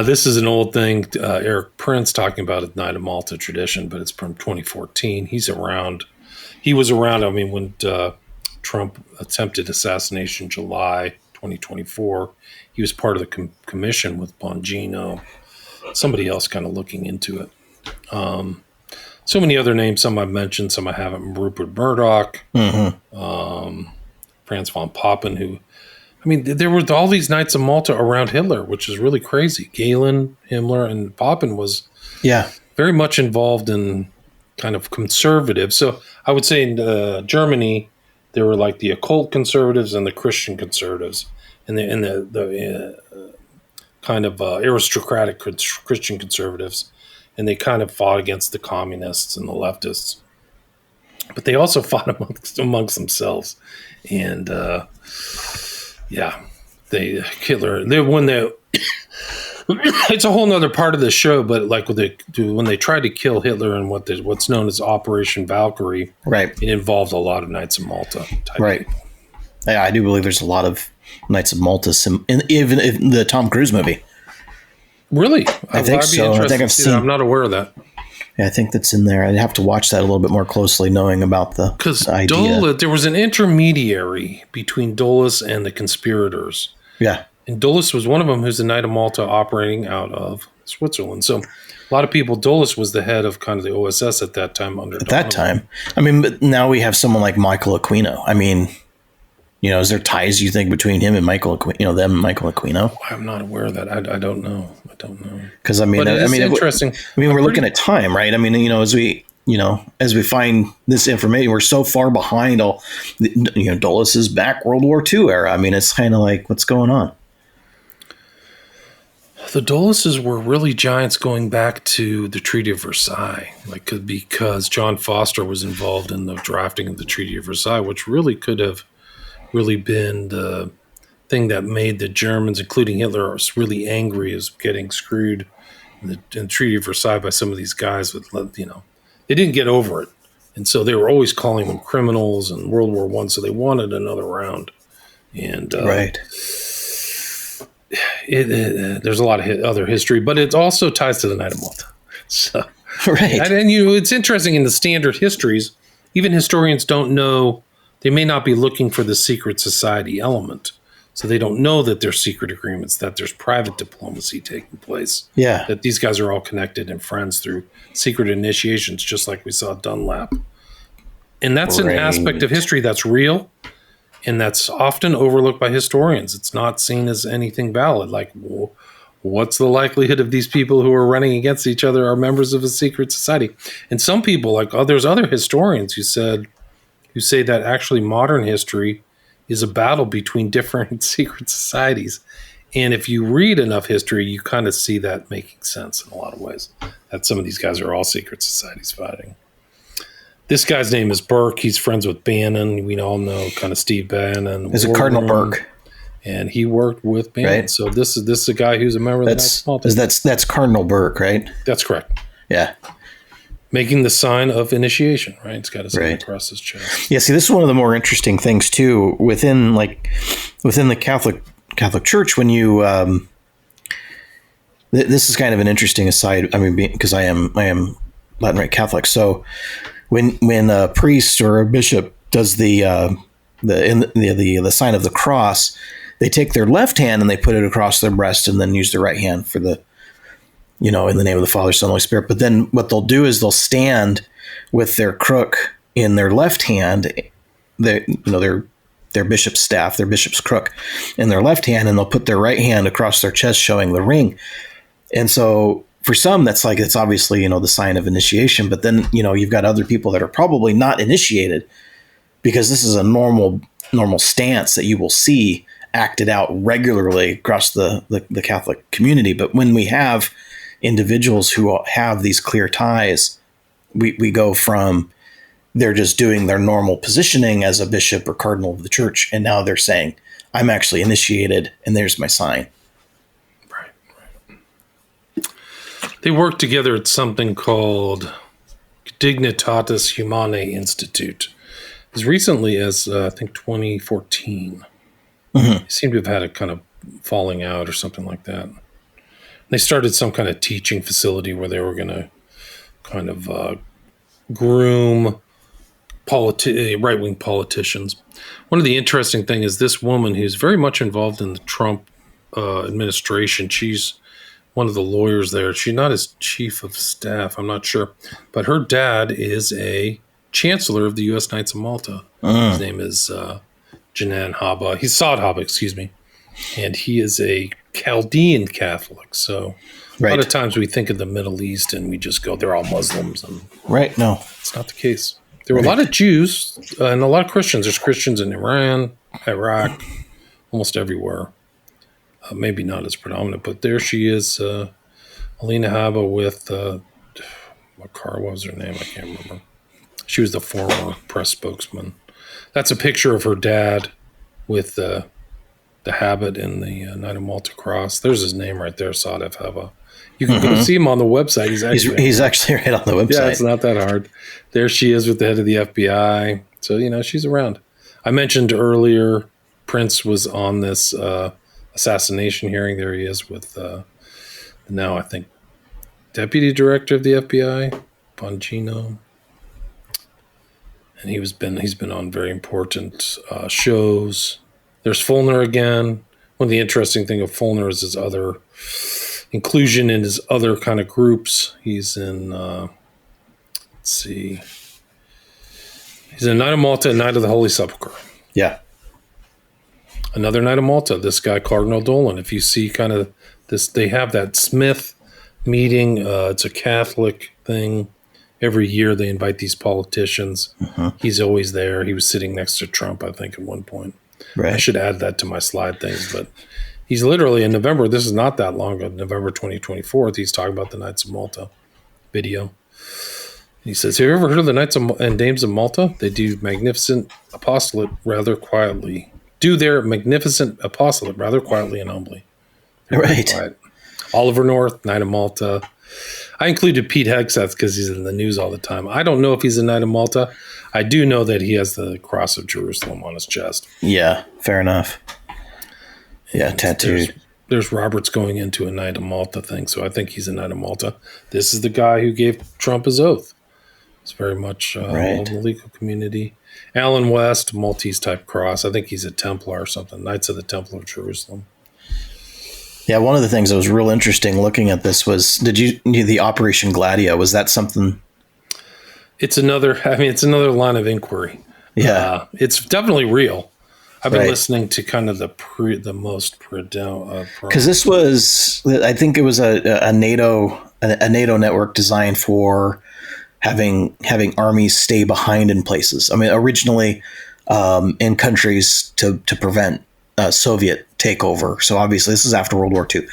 This is an old thing. Eric Prince talking about a Knight of Malta tradition, but it's from 2014. He's around. He was around, when Trump attempted assassination July 2024. He was part of the commission with Bongino, somebody else kind of looking into it. So many other names, some I've mentioned, some I haven't. Rupert Murdoch, Franz von Papen, who, there were all these Knights of Malta around Hitler, which is really crazy. Galen, Himmler, and Papen was very much involved in kind of conservative. So I would say in Germany, there were like the occult conservatives and the Christian conservatives, and the kind of aristocratic Christian conservatives, and they kind of fought against the communists and the leftists. But they also fought amongst themselves, and it's a whole nother part of the show, but like when they tried to kill Hitler and what's known as Operation Valkyrie, right? It involved a lot of Knights of Malta, right? Yeah, I do believe there's a lot of Knights of Malta, even in the Tom Cruise movie. Really, I think so. I think I've seen. I'm not aware of that. Yeah, I think that's in there. I'd have to watch that a little bit more closely, knowing about the idea. There was an intermediary between Dulles and the conspirators. Yeah. And Dulles was one of them, who's the Knight of Malta operating out of Switzerland. So a lot of people, Dulles was the head of kind of the OSS at that time. But now we have someone like Michael Aquino. Is there ties, you think, between him and Michael Aquino, them and Michael Aquino? I'm not aware of that. I don't know. don't know. Because I mean, But it is interesting. I mean, we're looking at time, right? I mean, as we find this information, we're so far behind all. Dulles is back World War II era. I mean, it's kind of like, what's going on? The Dulleses were really giants going back to the Treaty of Versailles, because John Foster was involved in the drafting of the Treaty of Versailles, which really could have really been the thing that made the Germans, including Hitler, really angry, as getting screwed in the Treaty of Versailles by some of these guys. They didn't get over it, and so they were always calling them criminals in World War I. So they wanted another round, and right. There's a lot of other history, but it also ties to the Night of Malta. So, right. And it's interesting in the standard histories, even historians don't know, they may not be looking for the secret society element. So they don't know that there's secret agreements, that there's private diplomacy taking place. Yeah. That these guys are all connected and friends through secret initiations, just like we saw Dunlap. And that's an aspect of history that's real. And that's often overlooked by historians. It's not seen as anything valid. Like, what's the likelihood of these people who are running against each other are members of a secret society? And some people, there's other historians who say that actually modern history is a battle between different secret societies. And if you read enough history, you kind of see that making sense in a lot of ways. That some of these guys are all secret societies fighting. This guy's name is Burke. He's friends with Bannon. We all know kind of Steve Bannon. Is it Cardinal Burke? And he worked with Bannon. Right. So this is a guy who's a member of the Knights of Malta. That's Cardinal Burke, right? That's correct. Yeah. Making the sign of initiation, right? It's got a sign across his chest. Yeah, see, this is one of the more interesting things too within the Catholic Church. When you this is kind of an interesting aside. I mean, because I am Latin Rite Catholic, so. When a priest or a bishop does the sign of the cross, they take their left hand and they put it across their breast and then use their right hand for in the name of the Father, Son, Holy Spirit. But then what they'll do is they'll stand with their crook in their left hand, their bishop's staff, their bishop's crook in their left hand, and they'll put their right hand across their chest, showing the ring. And so, for some, it's obviously, the sign of initiation, but then, you've got other people that are probably not initiated because this is a normal stance that you will see acted out regularly across the Catholic community. But when we have individuals who have these clear ties, we go from they're just doing their normal positioning as a bishop or cardinal of the church, and now they're saying, I'm actually initiated, and there's my sign. They work together at something called Dignitatis Humanae Institute. As recently as, I think, 2014. Mm-hmm. They seem to have had a kind of falling out or something like that. They started some kind of teaching facility where they were going to kind of groom right-wing politicians. One of the interesting things is this woman who's very much involved in the Trump administration. She's one of the lawyers there. She's not his chief of staff, I'm not sure. But her dad is a chancellor of the U.S. Knights of Malta. His name is Janan Haba. He's Saad Haba, excuse me. And he is a Chaldean Catholic. So a lot of times we think of the Middle East and we just go, they're all Muslims. And right, no. It's not the case. There were a lot of Jews and a lot of Christians. There's Christians in Iran, Iraq, almost everywhere. Maybe not as predominant, but there she is, Alina Haba with, what was her name? I can't remember. She was the former press spokesman. That's a picture of her dad with the habit and the Knight of Malta cross. There's his name right there, Saad Haba. You can go see him on the website. He's actually right on the website. Yeah, it's not that hard. There she is with the head of the FBI. So, she's around. I mentioned earlier Prince was on this assassination hearing. There he is with now, I think, Deputy Director of the FBI, Bongino. And he's been on very important shows. There's Fulner again. One of the interesting thing of Fulner is his other inclusion in his other kind of groups. He's in, he's in Knight of Malta and Knight of the Holy Sepulchre. Yeah. Another Knight of Malta, this guy, Cardinal Dolan. If you see kind of They have that Smith meeting. It's a Catholic thing. Every year they invite these politicians. He's always there. He was sitting next to Trump, I think, at one point. Right. I should add that to my slide things, but he's literally in November. This is not that long ago, November 2024. He's talking about the Knights of Malta video. He says, "Have you ever heard of the Knights and Dames of Malta? They do magnificent apostolate rather quietly. Do their magnificent apostolate rather quietly and humbly." Right. Quiet. Oliver North, Knight of Malta. I included Pete Hegseth because he's in the news all the time. I don't know if he's a Knight of Malta. I do know that he has the Cross of Jerusalem on his chest. Yeah, fair enough. Yeah, tattooed. There's Roberts going into a Knight of Malta thing, so I think he's a Knight of Malta. This is the guy who gave Trump his oath. It's very much all the legal community. Alan West, Maltese type cross. I think he's a Templar or something. Knights of the Temple of Jerusalem. Yeah, one of the things that was real interesting looking at this was, the Operation Gladio, was that something? It's another line of inquiry. Yeah. It's definitely real. I've been listening to kind of the most because this was, I think it was a NATO network designed for having armies stay behind in places. I mean, originally in countries to prevent Soviet takeover. So obviously this is after World War II.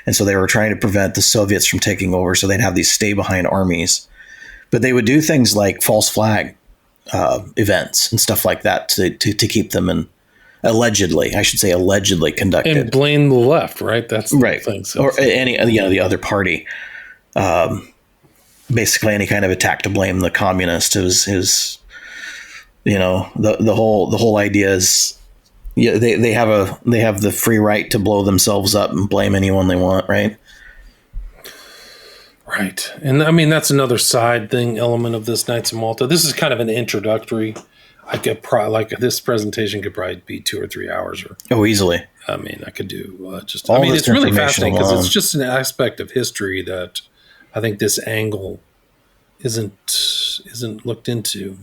And so they were trying to prevent the Soviets from taking over. So they'd have these stay behind armies, but they would do things like false flag events and stuff like that to keep them in, allegedly conducted. And blame the left, right? That's the right. thing. So, or any, the other party. Basically any kind of attack to blame the communist is the whole idea is, yeah, they have the free right to blow themselves up and blame anyone they want, right? Right. And I mean, that's another side thing, element of this Knights of Malta. This is kind of an introductory. I could probably, this presentation could probably be 2 or 3 hours. Easily. I mean, I could do it's this really information fascinating because alone. it's just an aspect of history that I think this angle isn't looked into.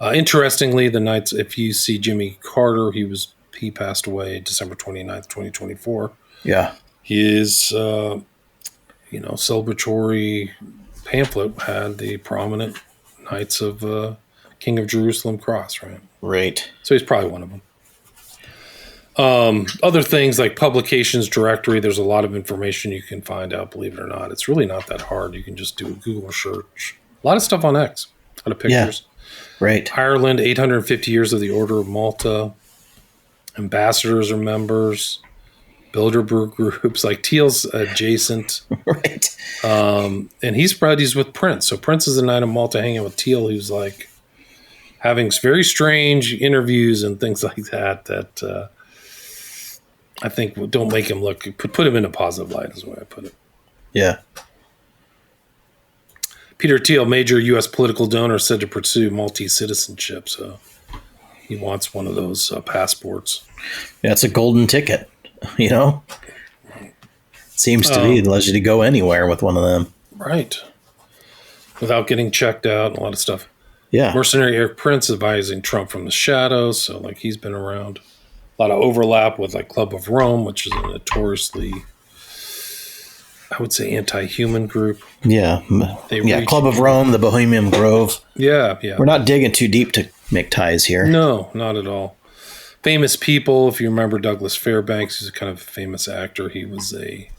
Interestingly, the Knights, if you see Jimmy Carter, he passed away December 29th, 2024. Yeah. His celebratory pamphlet had the prominent Knights of King of Jerusalem cross, right? Right. So he's probably one of them. Other things like publications directory, there's a lot of information you can find out, believe it or not. It's really not that hard. You can just do a Google search. A lot of stuff on X, a lot of pictures. Yeah. Right. Ireland, 850 years of the Order of Malta. Ambassadors are members. Bilderberg groups, like Teal's adjacent. Right. And he's buddies with Prince. So Prince is the Knight of Malta hanging with Teal, who's like having very strange interviews and things like that I think don't make him look, put him in a positive light is the way I put it. Yeah. Peter Thiel, major U.S. political donor, said to pursue Maltese citizenship. So he wants one of those passports. Yeah, it's a golden ticket, Seems to be. It allows you to go anywhere with one of them. Right. Without getting checked out and a lot of stuff. Yeah. Mercenary Eric Prince advising Trump from the shadows. So, he's been around. A lot of overlap with, Club of Rome, which is a notoriously, I would say, anti-human group. Yeah. Club of Rome, the Bohemian Grove. Yeah. We're not digging too deep to make ties here. No, not at all. Famous people, if you remember Douglas Fairbanks, he's a kind of famous actor. He was a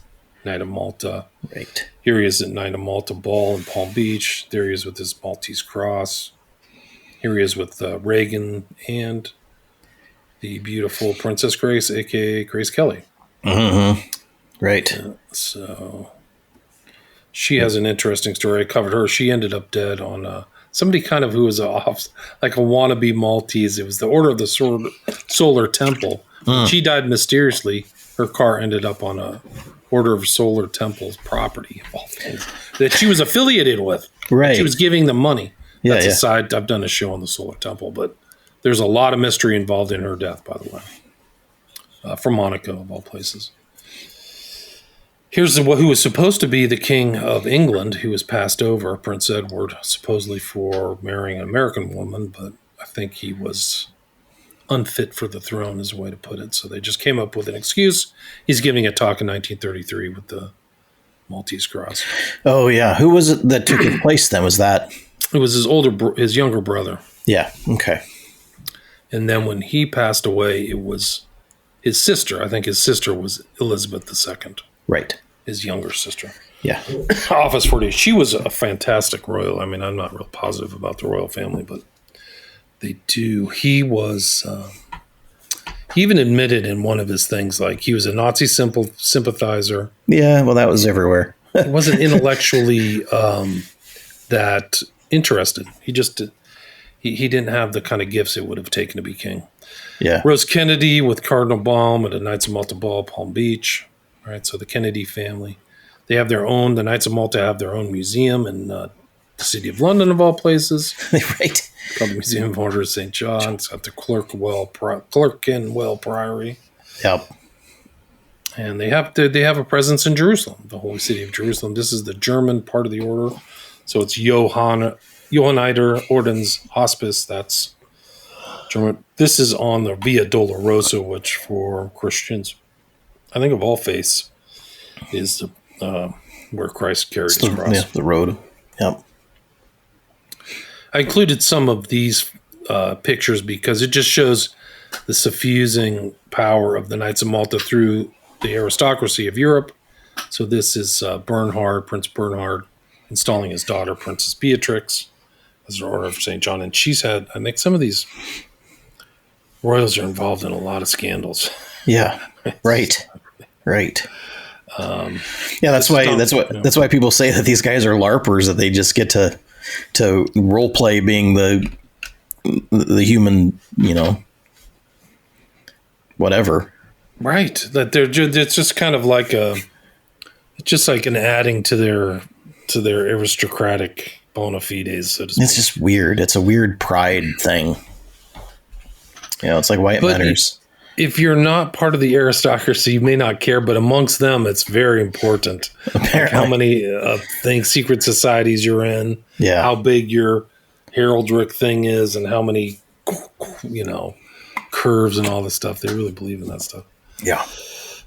Knight of Malta. Right. Here he is at Knight of Malta Ball in Palm Beach. There he is with his Maltese cross. Here he is with Reagan and the beautiful Princess Grace, a.k.a. Grace Kelly. Mm-hmm. Right. So she has an interesting story. I covered her. She ended up dead on somebody kind of who was like a wannabe Maltese. It was the Order of the Solar Temple. She died mysteriously. Her car ended up on a Order of Solar Temple's property, of all things, that she was affiliated with. Right. She was giving them money. That's Yeah. a side. I've done a show on the Solar Temple, but there's a lot of mystery involved in her death, by the way. From Monaco, of all places. Here's who was supposed to be the King of England, who was passed over, Prince Edward, supposedly for marrying an American woman, but I think he was unfit for the throne, is a way to put it. So they just came up with an excuse. He's giving a talk in 1933 with the Maltese Cross. Oh yeah, who was it that took his place then? Was that? It was his younger brother. Yeah. Okay. And then when he passed away, it was his sister. I think his sister was Elizabeth II. Right. His younger sister. Yeah. Office 40. She was a fantastic royal. I mean, I'm not real positive about the royal family, but they do. He was. He even admitted in one of his things, like he was a Nazi sympathizer. Yeah. Well, that was everywhere. He wasn't intellectually that interested. He just he didn't have the kind of gifts it would have taken to be king. Yeah. Rose Kennedy with Cardinal Baum at the Knights of Malta Ball, Palm Beach. All right, so the Kennedy family, they have their own. The Knights of Malta have their own museum in the city of London, of all places. Right. Called the Museum of Order of St. John. It's got the Clerkenwell Priory. Yep. And they have a presence in Jerusalem, the holy city of Jerusalem. This is the German part of the order. So it's Johanniter Ordens Hospice. That's German. This is on the Via Dolorosa, which for Christians, I think of all faiths, is where Christ carried his cross. Yeah, the road. Yep. I included some of these pictures because it just shows the suffusing power of the Knights of Malta through the aristocracy of Europe. So this is Prince Bernhard, installing his daughter, Princess Beatrix, as an order of St. John. And she's had, I think some of these royals are involved in a lot of scandals. Yeah. Right. Right. Yeah, that's why people say that these guys are LARPers, that they just get to role play being the human, whatever. Right. That it's just kind of like an adding to their aristocratic bona fides, so to speak. It's just weird. It's a weird pride thing. It's like why it matters. If you're not part of the aristocracy, you may not care, but amongst them, it's very important. Like how many secret societies you're in, how big your heraldric thing is, and how many, curves and all this stuff. They really believe in that stuff. Yeah.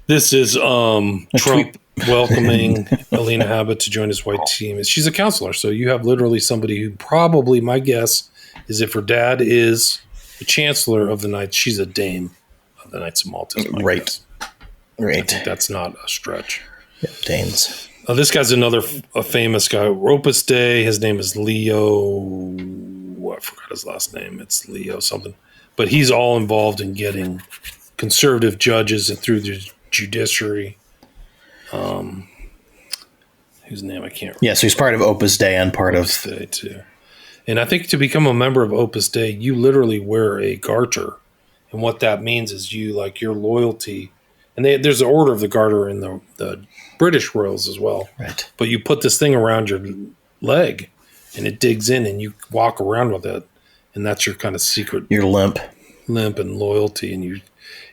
This is Trump welcoming Alina Habba to join his white team. She's a counselor, so you have literally somebody who probably, my guess, is if her dad is the chancellor of the Knights, she's a dame of the Knights of Malta. Right. Right. I think that's not a stretch. Yeah, dames. This guy's a famous guy. Opus Dei. His name is Leo. I forgot his last name. It's Leo something. But he's all involved in getting conservative judges and through the judiciary. Whose name I can't remember. Yeah, so he's part of Opus Dei and part Opus Dei too. And I think to become a member of Opus Dei, you literally wear a garter. And what that means is your loyalty. And there's an order of the garter in the British royals as well. Right. But you put this thing around your leg and it digs in and you walk around with it. And that's your kind of secret. Your limp and loyalty. And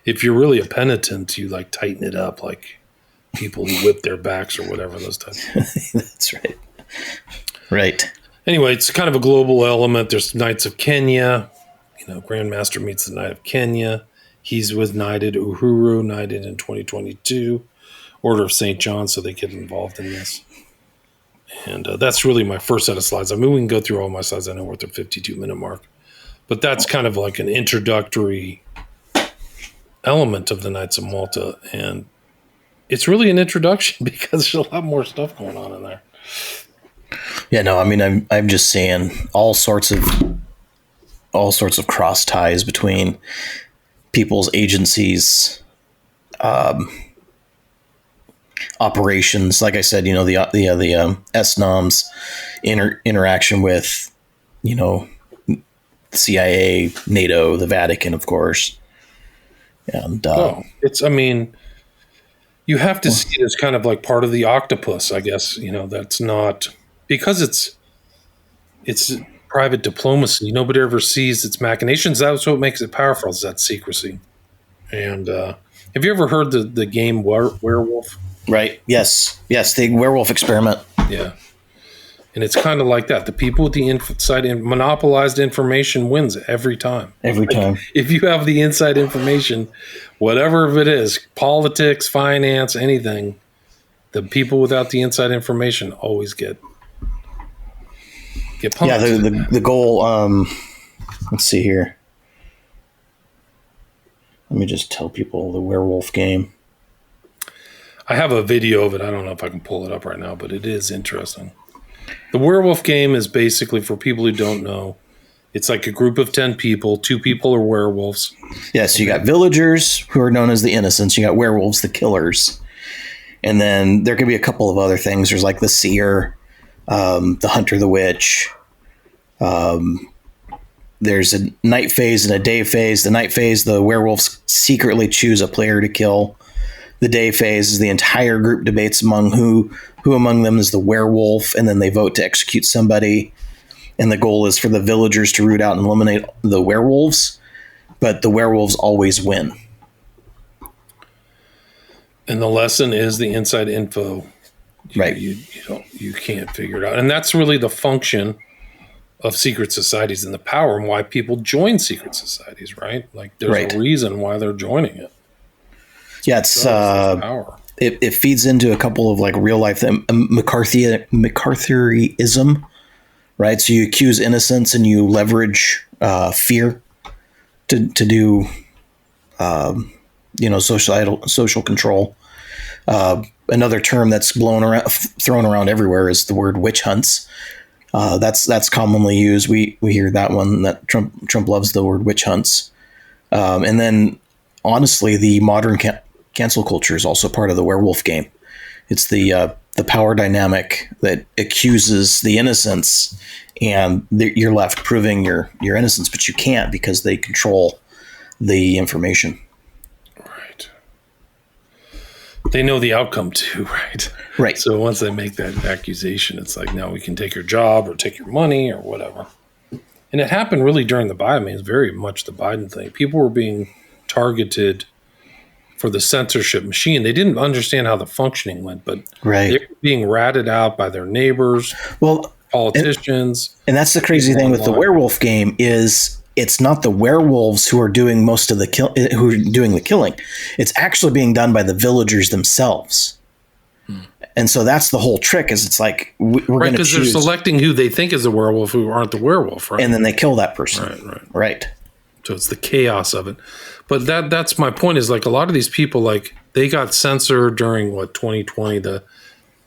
if you're really a penitent, you like tighten it up like people who whip their backs or whatever, those types. That's right. Right. Anyway, it's kind of a global element. There's Knights of Kenya. Grandmaster meets the Knight of Kenya. He's with Knighted Uhuru, knighted in 2022. Order of St. John, so they get involved in this. And that's really my first set of slides. I mean, we can go through all my slides. I know we're at the 52-minute mark. But that's kind of like an introductory element of the Knights of Malta. And it's really an introduction because there's a lot more stuff going on in there. Yeah, no, I mean, I'm just seeing all sorts of cross ties between people's agencies, operations. Like I said, the SNOM's interaction with, CIA, NATO, the Vatican, of course. And you have to see it as kind of like part of the octopus, I guess. That's not because it's private diplomacy. Nobody ever sees its machinations. That's what makes it powerful, is that secrecy. And have you ever heard the game Werewolf? Right. Yes. The werewolf experiment. Yeah. And it's kind of like that. The people with the inside monopolized information wins every time. Every time. If you have the inside information, whatever it is, politics, finance, anything, the people without the inside information always get pumped. Yeah, the goal, let's see here. Let me just tell people the werewolf game. I have a video of it. I don't know if I can pull it up right now, but it is interesting. The werewolf game is basically, for people who don't know, it's like a group of 10 people. 2 people are werewolves. Yeah, so you got villagers who are known as the innocents. You got werewolves, the killers. And then there could be a couple of other things. There's like the seer, the hunter, the witch. There's a night phase and a day phase. The night phase, the werewolves secretly choose a player to kill. The day phase is the entire group debates among who among them is the werewolf, and then they vote to execute somebody. And the goal is for the villagers to root out and eliminate the werewolves, but the werewolves always win. And the lesson is the inside info. Right. You can't figure it out. And that's really the function of secret societies and the power and why people join secret societies, right? Like there's a reason why they're joining it. Yeah, it's it feeds into a couple of like real life McCarthyism, right? So you accuse innocents and you leverage fear to do social control. Another term that's thrown around everywhere is the word witch hunts. That's commonly used. We hear that one, that Trump loves the word witch hunts. And then honestly, the modern cancel culture is also part of the werewolf game. It's the power dynamic that accuses the innocents, and you're left proving your innocence, but you can't because they control the information. Right. They know the outcome too, right? Right. So once they make that accusation, it's like, now we can take your job or take your money or whatever. And it happened really during the Biden. I mean, it's very much the Biden thing. People were being targeted for the censorship machine. They didn't understand how the functioning went, but they were being ratted out by their neighbors, politicians. And that's the crazy thing with the werewolf game is it's not the werewolves who are doing most of the who are doing the killing. It's actually being done by the villagers themselves. And so that's the whole trick. Is it's like we're going to choose, because they're selecting who they think is the werewolf, who aren't the werewolf, right? And then they kill that person, right. So it's the chaos of it. But that's my point. Is like a lot of these people, like they got censored during 2020, the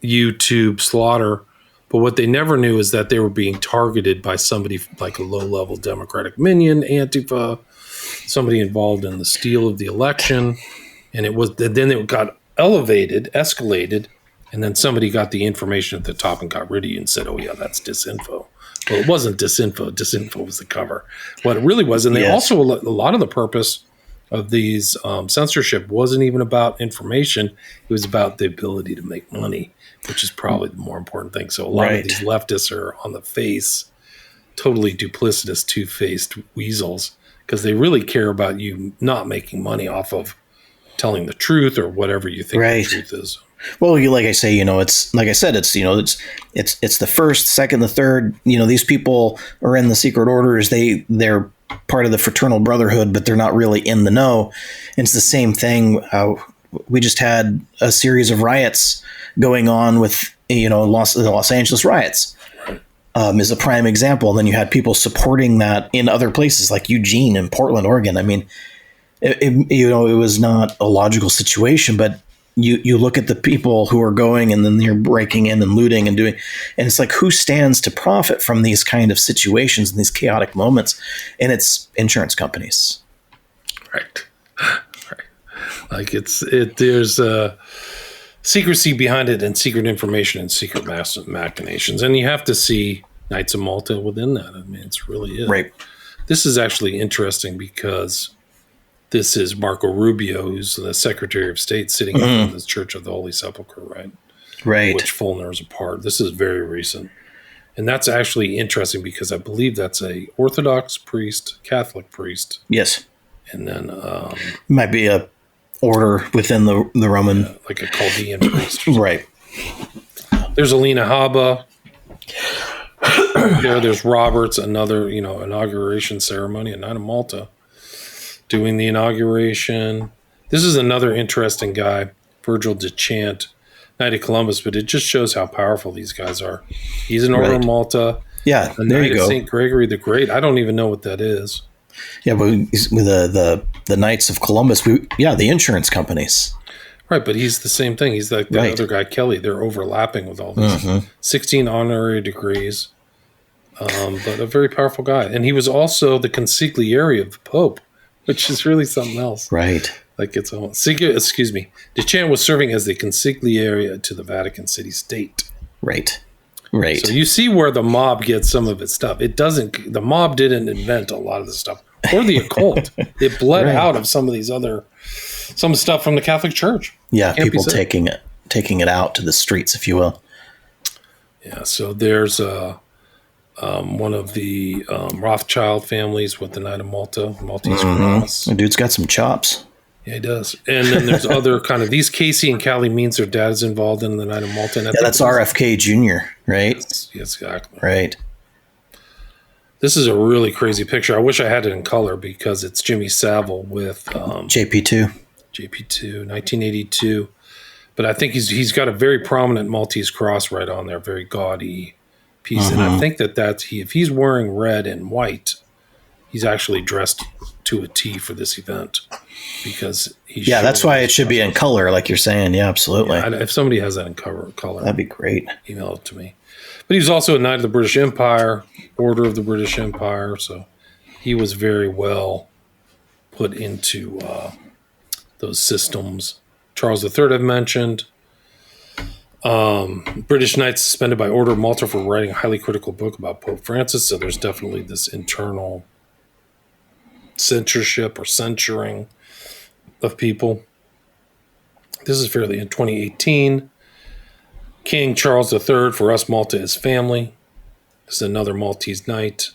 YouTube slaughter. But what they never knew is that they were being targeted by somebody like a low-level Democratic minion, Antifa, somebody involved in the steal of the election, and then it got escalated, and then somebody got the information at the top and got rid of you and said, "Oh yeah, that's disinfo." Well, it wasn't disinfo. Disinfo was the cover. What it really was, and they also, a lot of the purpose of these censorship wasn't even about information. It was about the ability to make money, which is probably the more important thing. So a lot of these leftists are on the face, totally duplicitous, two-faced weasels, because they really care about you not making money off of telling the truth or whatever you think the truth is. Well, like I say, it's like I said, it's it's the first, second, the third. These people are in the secret orders. They're part of the fraternal brotherhood, but they're not really in the know. And it's the same thing. We just had a series of riots going on with the Los Angeles riots is a prime example. And then you had people supporting that in other places like Eugene and Portland, Oregon. I mean, it was not a logical situation, but you look at the people who are going and then they're breaking in and looting and doing, and it's like, who stands to profit from these kind of situations and these chaotic moments? And it's insurance companies. Right. Like there's secrecy behind it, and secret information and secret machinations. And you have to see Knights of Malta within that. I mean, it's really is. Right. This is actually interesting because this is Marco Rubio, who's the Secretary of State, sitting in the Church of the Holy Sepulchre, right? Right. Which Fulner is a part. This is very recent. And that's actually interesting because I believe that's a Orthodox priest, Catholic priest. Yes. And then might be a order within the Roman, like a Chaldean priest. Right. There's Alina Habba, There's Roberts, another, inauguration ceremony at Night of Malta, doing the inauguration. This is another interesting guy, Virgil DeChant, Knight of Columbus, but it just shows how powerful these guys are. He's an Order of Malta. Yeah, a there Knight you of go. St. Gregory the Great. I don't even know what that is. Yeah, but with the Knights of Columbus, the insurance companies. Right, but he's the same thing. He's like the other guy, Kelly. They're overlapping with all these 16 honorary degrees, but a very powerful guy. And he was also the consigliere of the Pope, which is really something else. Right. Like it's almost, excuse me. DeChant was serving as the consigliere to the Vatican City State. Right. So you see where the mob gets some of its stuff. The mob didn't invent a lot of the stuff, or the occult. It bled out of some stuff from the Catholic Church. Yeah, people taking it out to the streets, if you will. Yeah, so there's one of the Rothschild families with the Knight of Malta, Maltese Cross. The dude's got some chops. Yeah, he does. And then there's other kind of these. Casey and Callie means their dad is involved in the Knight of Malta. And that's RFK Jr., right? Yes, exactly. Right. This is a really crazy picture. I wish I had it in color because it's Jimmy Savile with JP2. JP2, 1982. But I think he's got a very prominent Maltese cross right on there, very gaudy piece. And I think that's if he's wearing red and white, he's actually dressed to a T for this event because that's why it should be in color, like you're saying. Yeah, absolutely. Yeah, if somebody has that in color, that'd be great. Email it to me. But he was also a Knight of the British Empire, Order of the British Empire, so he was very well put into those systems. Charles III I've mentioned. British Knights suspended by Order of Malta for writing a highly critical book about Pope Francis, so there's definitely this internal censorship or censoring of people. This is fairly in 2018. King Charles III, for us, Malta is family. This is another Maltese knight.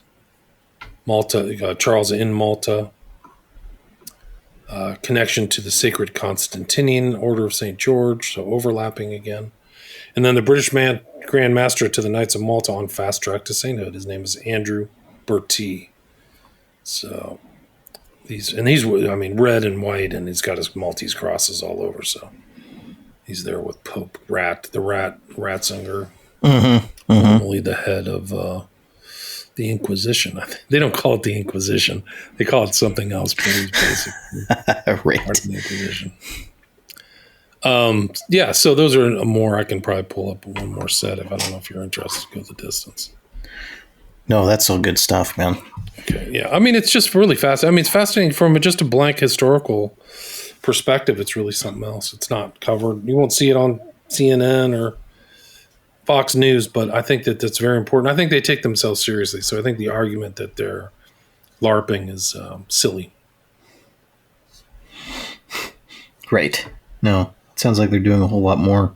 Malta, Charles in Malta. Connection to the Sacred Constantinian Order of St. George, so overlapping again. And then the British Grand Master to the Knights of Malta on fast track to sainthood. His name is Andrew Bertie. So he's red and white, and he's got his Maltese crosses all over. So he's there with Pope Ratzinger, normally the head of the Inquisition. They don't call it the Inquisition; they call it something else. But he's basically part of the Inquisition. So those are more. I can probably pull up one more set if I don't know if you're interested to go the distance. No, that's all good stuff, man. Okay, yeah. I mean, it's just really fast. I mean, it's fascinating from just a blank historical perspective. It's really something else. It's not covered. You won't see it on CNN or Fox News, but I think that that's very important. I think they take themselves seriously. So I think the argument that they're LARPing is silly. Great. No, it sounds like they're doing a whole lot more.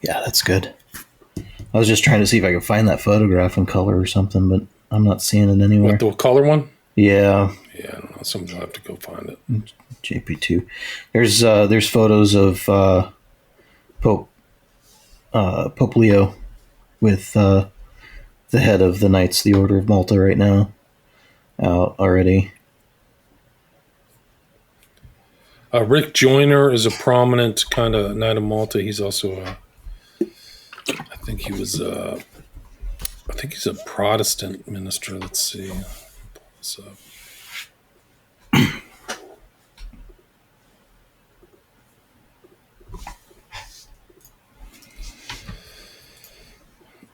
Yeah, that's good. I was just trying to see if I could find that photograph in color or something, but I'm not seeing it anywhere. What, the color one? Yeah. Yeah, I don't know. Someone will have to go find it. JP2. There's photos of Pope Leo with the head of the Knights of the Order of Malta right now out already. Rick Joyner is a prominent kind of Knight of Malta. He's also I think he's a Protestant minister. Let's see. Pull this up.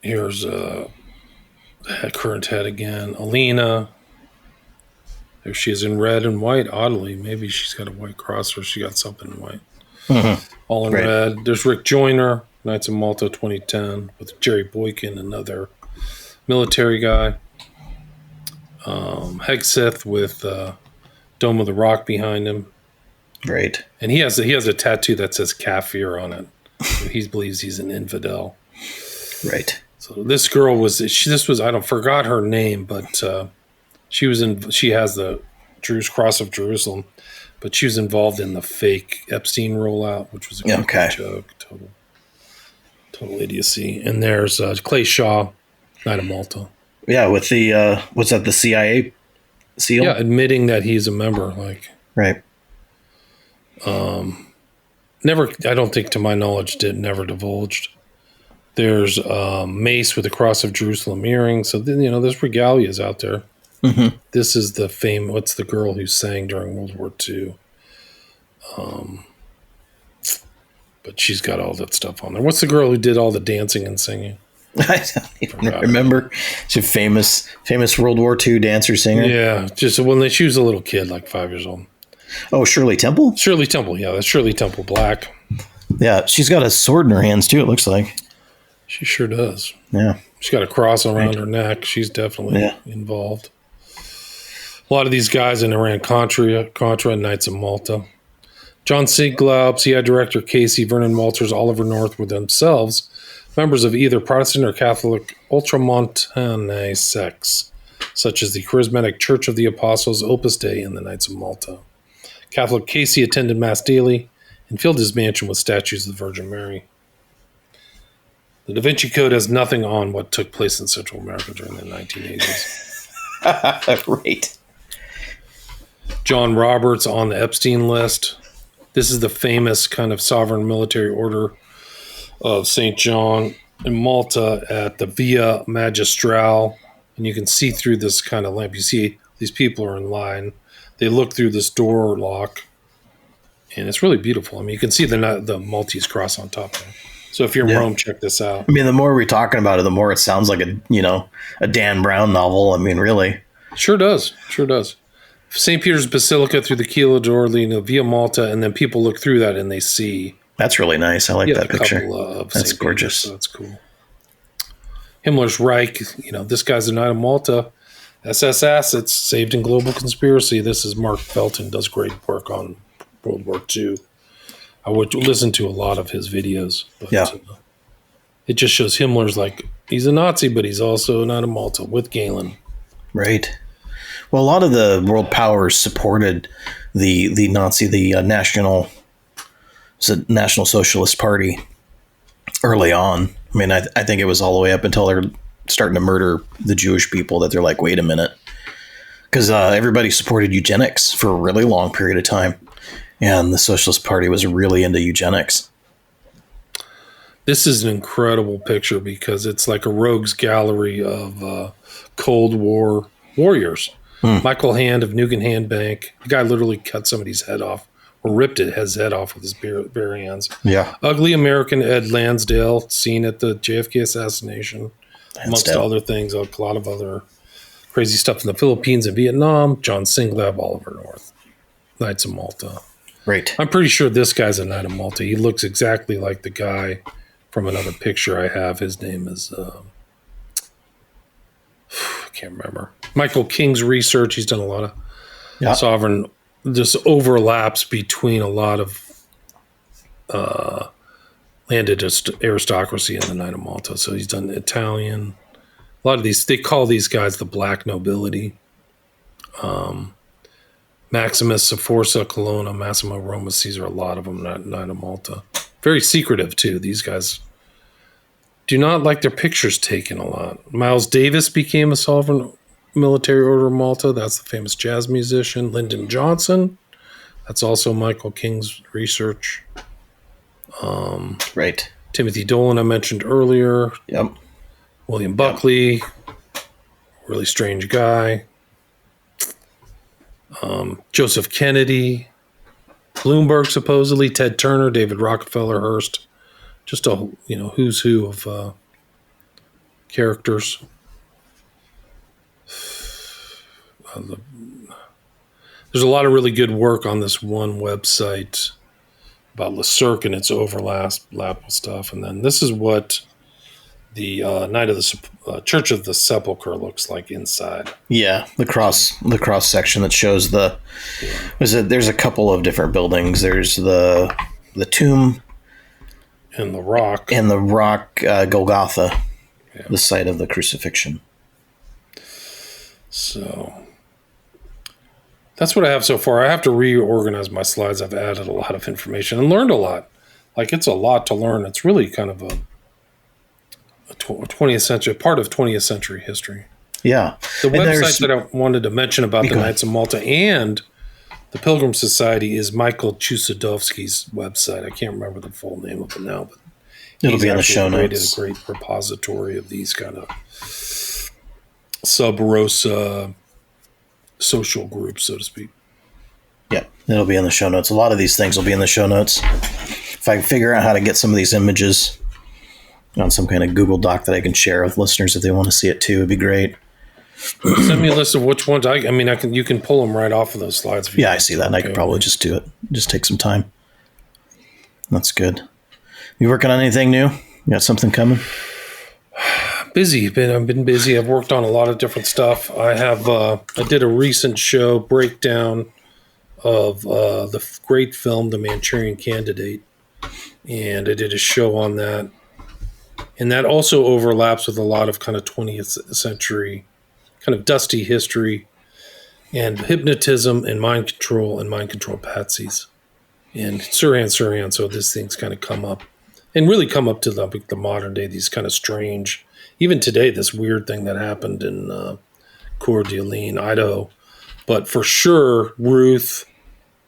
Here's the current head again. Alina. There she is in red and white, oddly. Maybe she's got a white cross or she got something in white. All in red. There's Rick Joyner, Knights of Malta 2010, with Jerry Boykin, another military guy. Hegseth with Dome of the Rock behind him. Right. And he has a tattoo that says Kafir on it. He believes he's an infidel. Right. So this girl forgot her name, but she has the Cross of Jerusalem. but she was involved in the fake Epstein rollout, which was a complete joke, total idiocy. And there's Clay Shaw, Knight of Malta. Yeah, with the what's that? The CIA seal. Yeah, admitting that he's a member. Right. Never, I don't think, to my knowledge, never divulged. There's mace with the cross of Jerusalem earring. So then, there's regalias out there. Mm-hmm. This is the what's the girl who sang during World War II? But she's got all that stuff on there. What's the girl who did all the dancing and singing? I don't even remember. She's a famous World War II dancer singer. Yeah, just when she was a little kid, like 5 years old. Oh, Shirley Temple? Shirley Temple, yeah, that's Shirley Temple Black. Yeah, she's got a sword in her hands too, it looks like. She sure does. Yeah. She's got a cross around her neck. She's definitely involved. A lot of these guys in Iran-Contra, and Knights of Malta. John Siglaub, CI Director Casey, Vernon Walters, Oliver North were themselves members of either Protestant or Catholic ultramontane sects, such as the Charismatic Church of the Apostles, Opus Dei, and the Knights of Malta. Catholic Casey attended Mass daily and filled his mansion with statues of the Virgin Mary. The Da Vinci Code has nothing on what took place in Central America during the 1980s. Right. John Roberts on the Epstein list. This is the famous kind of sovereign military order of St. John in Malta at the Via Magistrale. And you can see through this kind of lamp. You see these people are in line. They look through this door lock. And it's really beautiful. I mean, you can see the Maltese cross on top there. So if you're in Rome, check this out. I mean, the more we're talking about it, the more it sounds like a Dan Brown novel. I mean, really. Sure does. St. Peter's Basilica through the Kilo door leading to Via Malta, and then people look through that and they see. That's really nice. I like that picture. That's gorgeous. Peter, so that's cool. Himmler's Reich, this guy's a Knight of Malta. SS assets saved in global conspiracy. This is Mark Felton, does great work on World War II. I would listen to a lot of his videos. But, it just shows Himmler's he's a Nazi, but he's also a Knight of Malta with Galen. Right. Well, a lot of the world powers supported the Nazi, the National Socialist Party early on. I mean, I think it was all the way up until they're starting to murder the Jewish people that they're like, wait a minute. Because everybody supported eugenics for a really long period of time. And the Socialist Party was really into eugenics. This is an incredible picture because it's like a rogues gallery of Cold War warriors. Michael Hand of Nugent Hand Bank. The guy literally cut somebody's head off or ripped his head off with his bare hands. Yeah. Ugly American Ed Lansdale, seen at the JFK assassination, amongst other things, a lot of other crazy stuff in the Philippines and Vietnam. John Singlab, Oliver North, Knights of Malta. Right. I'm pretty sure this guy's a Knight of Malta. He looks exactly like the guy from another picture I have. His name is... I can't remember. Michael King's research. He's done a lot of sovereign. Just overlaps between a lot of landed aristocracy and the Knight of Malta. So he's done Italian. A lot of these, they call these guys the black nobility. Maximus, Sforza, Colonna, Massimo, Roma, Caesar. A lot of them, Knight of Malta. Very secretive too. These guys do not like their pictures taken a lot. Miles Davis became a sovereign military order of Malta. That's the famous jazz musician. Lyndon Johnson. That's also Michael King's research. Right. Timothy Dolan, I mentioned earlier. Yep. William Buckley. Really strange guy. Joseph Kennedy. Bloomberg, supposedly. Ted Turner, David Rockefeller, Hearst. Just a who's who of characters. There's a lot of really good work on this one website about Le Cirque and its overlap with stuff. And then this is what the Night of the Church of the Sepulchre looks like inside. Yeah, the cross section that shows there's a couple of different buildings. There's the tomb. And the rock. Golgotha, the site of the crucifixion. So That's what I have so far. I have to reorganize my slides. I've added a lot of information and learned a lot. Like, it's a lot to learn. It's really kind of a 20th century, part of 20th century history. Yeah. The website that I wanted to mention about the Knights of Malta and the Pilgrim Society is Michael Chusodowski's website. I can't remember the full name of it now, but it'll be in the show notes. A great repository of these kind of sub-Rosa social groups, so to speak. Yeah, it'll be in the show notes. A lot of these things will be in the show notes. If I can figure out how to get some of these images on some kind of Google Doc that I can share with listeners if they want to see it too, it'd be great. Send me a list of which ones. You can pull them right off of those slides. Yeah, I see that, and I could probably just do it. Just take some time. That's good. You working on anything new? You got something coming? Busy. I've been busy. I've worked on a lot of different stuff. I did a recent show breakdown of the great film, The Manchurian Candidate, and I did a show on that. And that also overlaps with a lot of kind of 20th century kind of dusty history and hypnotism and mind control patsies and Sirhan. So these things kind of come up and really come up to the modern day, these kind of strange, even today, this weird thing that happened in Coeur d'Alene, Idaho. But for sure, Ruth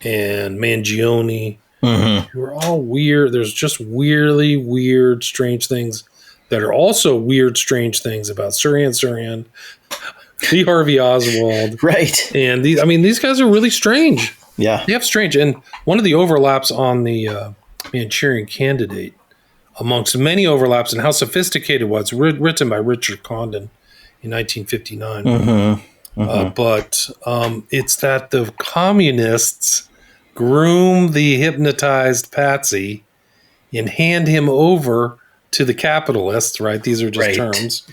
and Mangione, who are all weird. There's just weirdly weird, strange things that are also weird, strange things about Sirhan, Lee Harvey Oswald. Right. And these guys are really strange. Yeah. They have strange. And one of the overlaps on the Manchurian Candidate, amongst many overlaps, and how sophisticated it was, written by Richard Condon in 1959. But it's that the communists groom the hypnotized patsy and hand him over to the capitalists, right? These are just terms.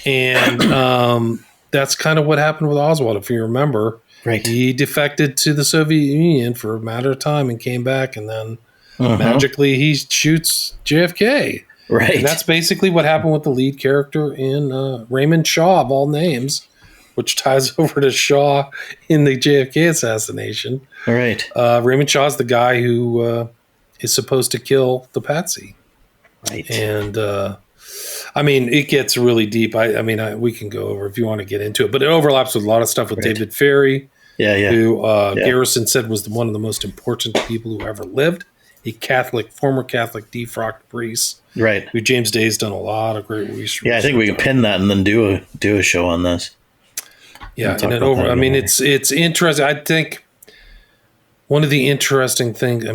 And that's kind of what happened with Oswald, if you remember. Right. He defected to the Soviet Union for a matter of time and came back, and then magically he shoots JFK. Right. And that's basically what happened with the lead character in Raymond Shaw, of all names, which ties over to Shaw in the JFK assassination. All right. Raymond Shaw's the guy who is supposed to kill the patsy. Right. And it gets really deep. We can go over if you want to get into it, but it overlaps with a lot of stuff with David Ferry, who Garrison said was one of the most important people who ever lived, a former Catholic defrocked priest, right? Who James Day's done a lot of great research. Yeah, I think we can pin that and then do a show on this. Yeah, and it's interesting. I think one of the interesting things,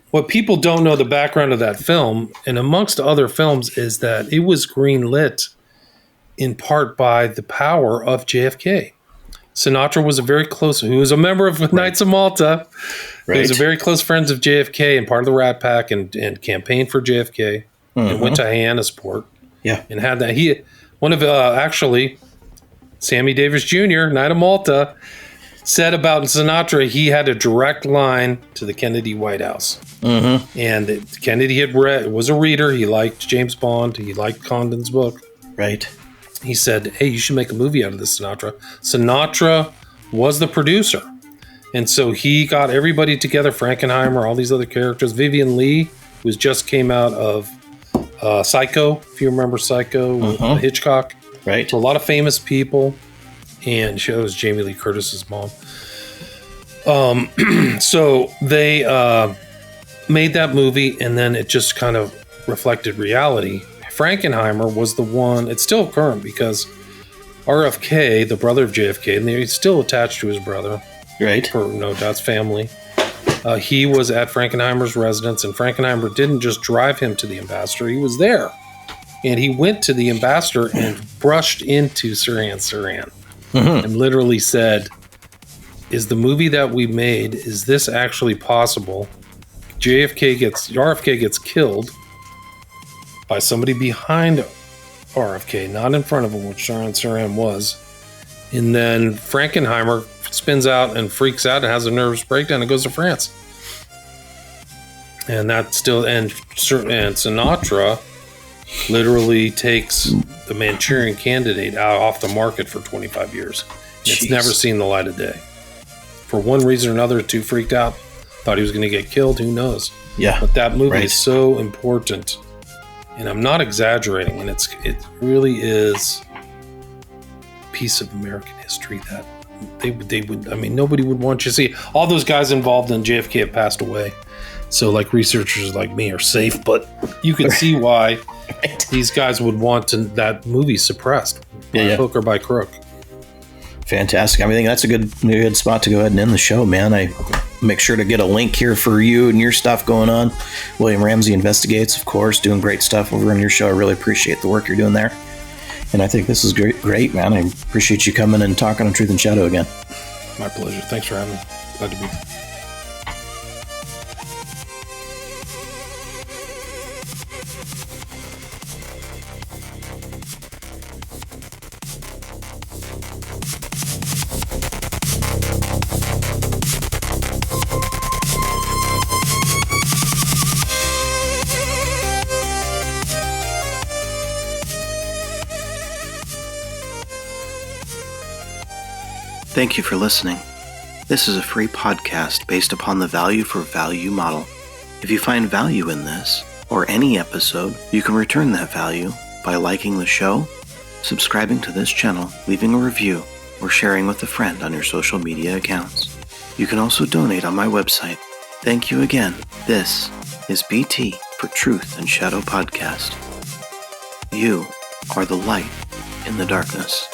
what people don't know the background of that film, and amongst other films, is that it was greenlit in part by the power of JFK. Sinatra was who was a member of Knights of Malta. Right. He was a very close friend of JFK and part of the Rat Pack and campaigned for JFK and went to Hyannisport. Yeah. And had that. Sammy Davis Jr., Knight of Malta, said about Sinatra he had a direct line to the Kennedy White House. And Kennedy was a reader. He liked James Bond. He liked Condon's book. Right. He said, hey, you should make a movie out of this, Sinatra. Sinatra was the producer. And so he got everybody together, Frankenheimer, all these other characters. Vivian Leigh, who just came out of Psycho, if you remember Psycho, with Hitchcock. Right. So a lot of famous people. And she was Jamie Lee Curtis's mom. So they made that movie, and then it just kind of reflected reality. Frankenheimer was the one, it's still current because RFK, the brother of JFK, and he's still attached to his brother. Right. That's family. He was at Frankenheimer's residence, and Frankenheimer didn't just drive him to the ambassador, he was there. And he went to the ambassador and brushed into Sirhan. And literally said, is the movie that we made, is this actually possible? RFK gets killed by somebody behind RFK, not in front of him, which Sirhan was. And then Frankenheimer spins out and freaks out and has a nervous breakdown and goes to France. And Sinatra literally takes the Manchurian Candidate off the market for 25 years. It's never seen the light of day. for one reason or another, too freaked out, thought he was going to get killed. Who knows? Yeah. But that movie Right. is so important, and I'm not exaggerating. And it really is a piece of American history that they would. I mean, nobody would want you to see. All those guys involved in JFK have passed away, so like researchers like me are safe. But you can see why these guys would want that movie suppressed by hook or by crook. Fantastic. I think that's a good spot to go ahead and end the show, man. I make sure to get a link here for you and your stuff going on. William Ramsey Investigates, of course, doing great stuff over on your show. I really appreciate the work you're doing there. And I think this is great, man. I appreciate you coming and talking on Truth and Shadow again. My pleasure. Thanks for having me. Glad to be here. Thank you for listening. This is a free podcast based upon the value for value model. If you find value in this, or any episode, you can return that value by liking the show, subscribing to this channel, leaving a review, or sharing with a friend on your social media accounts. You can also donate on my website. Thank you again. This is BT for Truth and Shadow Podcast. You are the light in the darkness.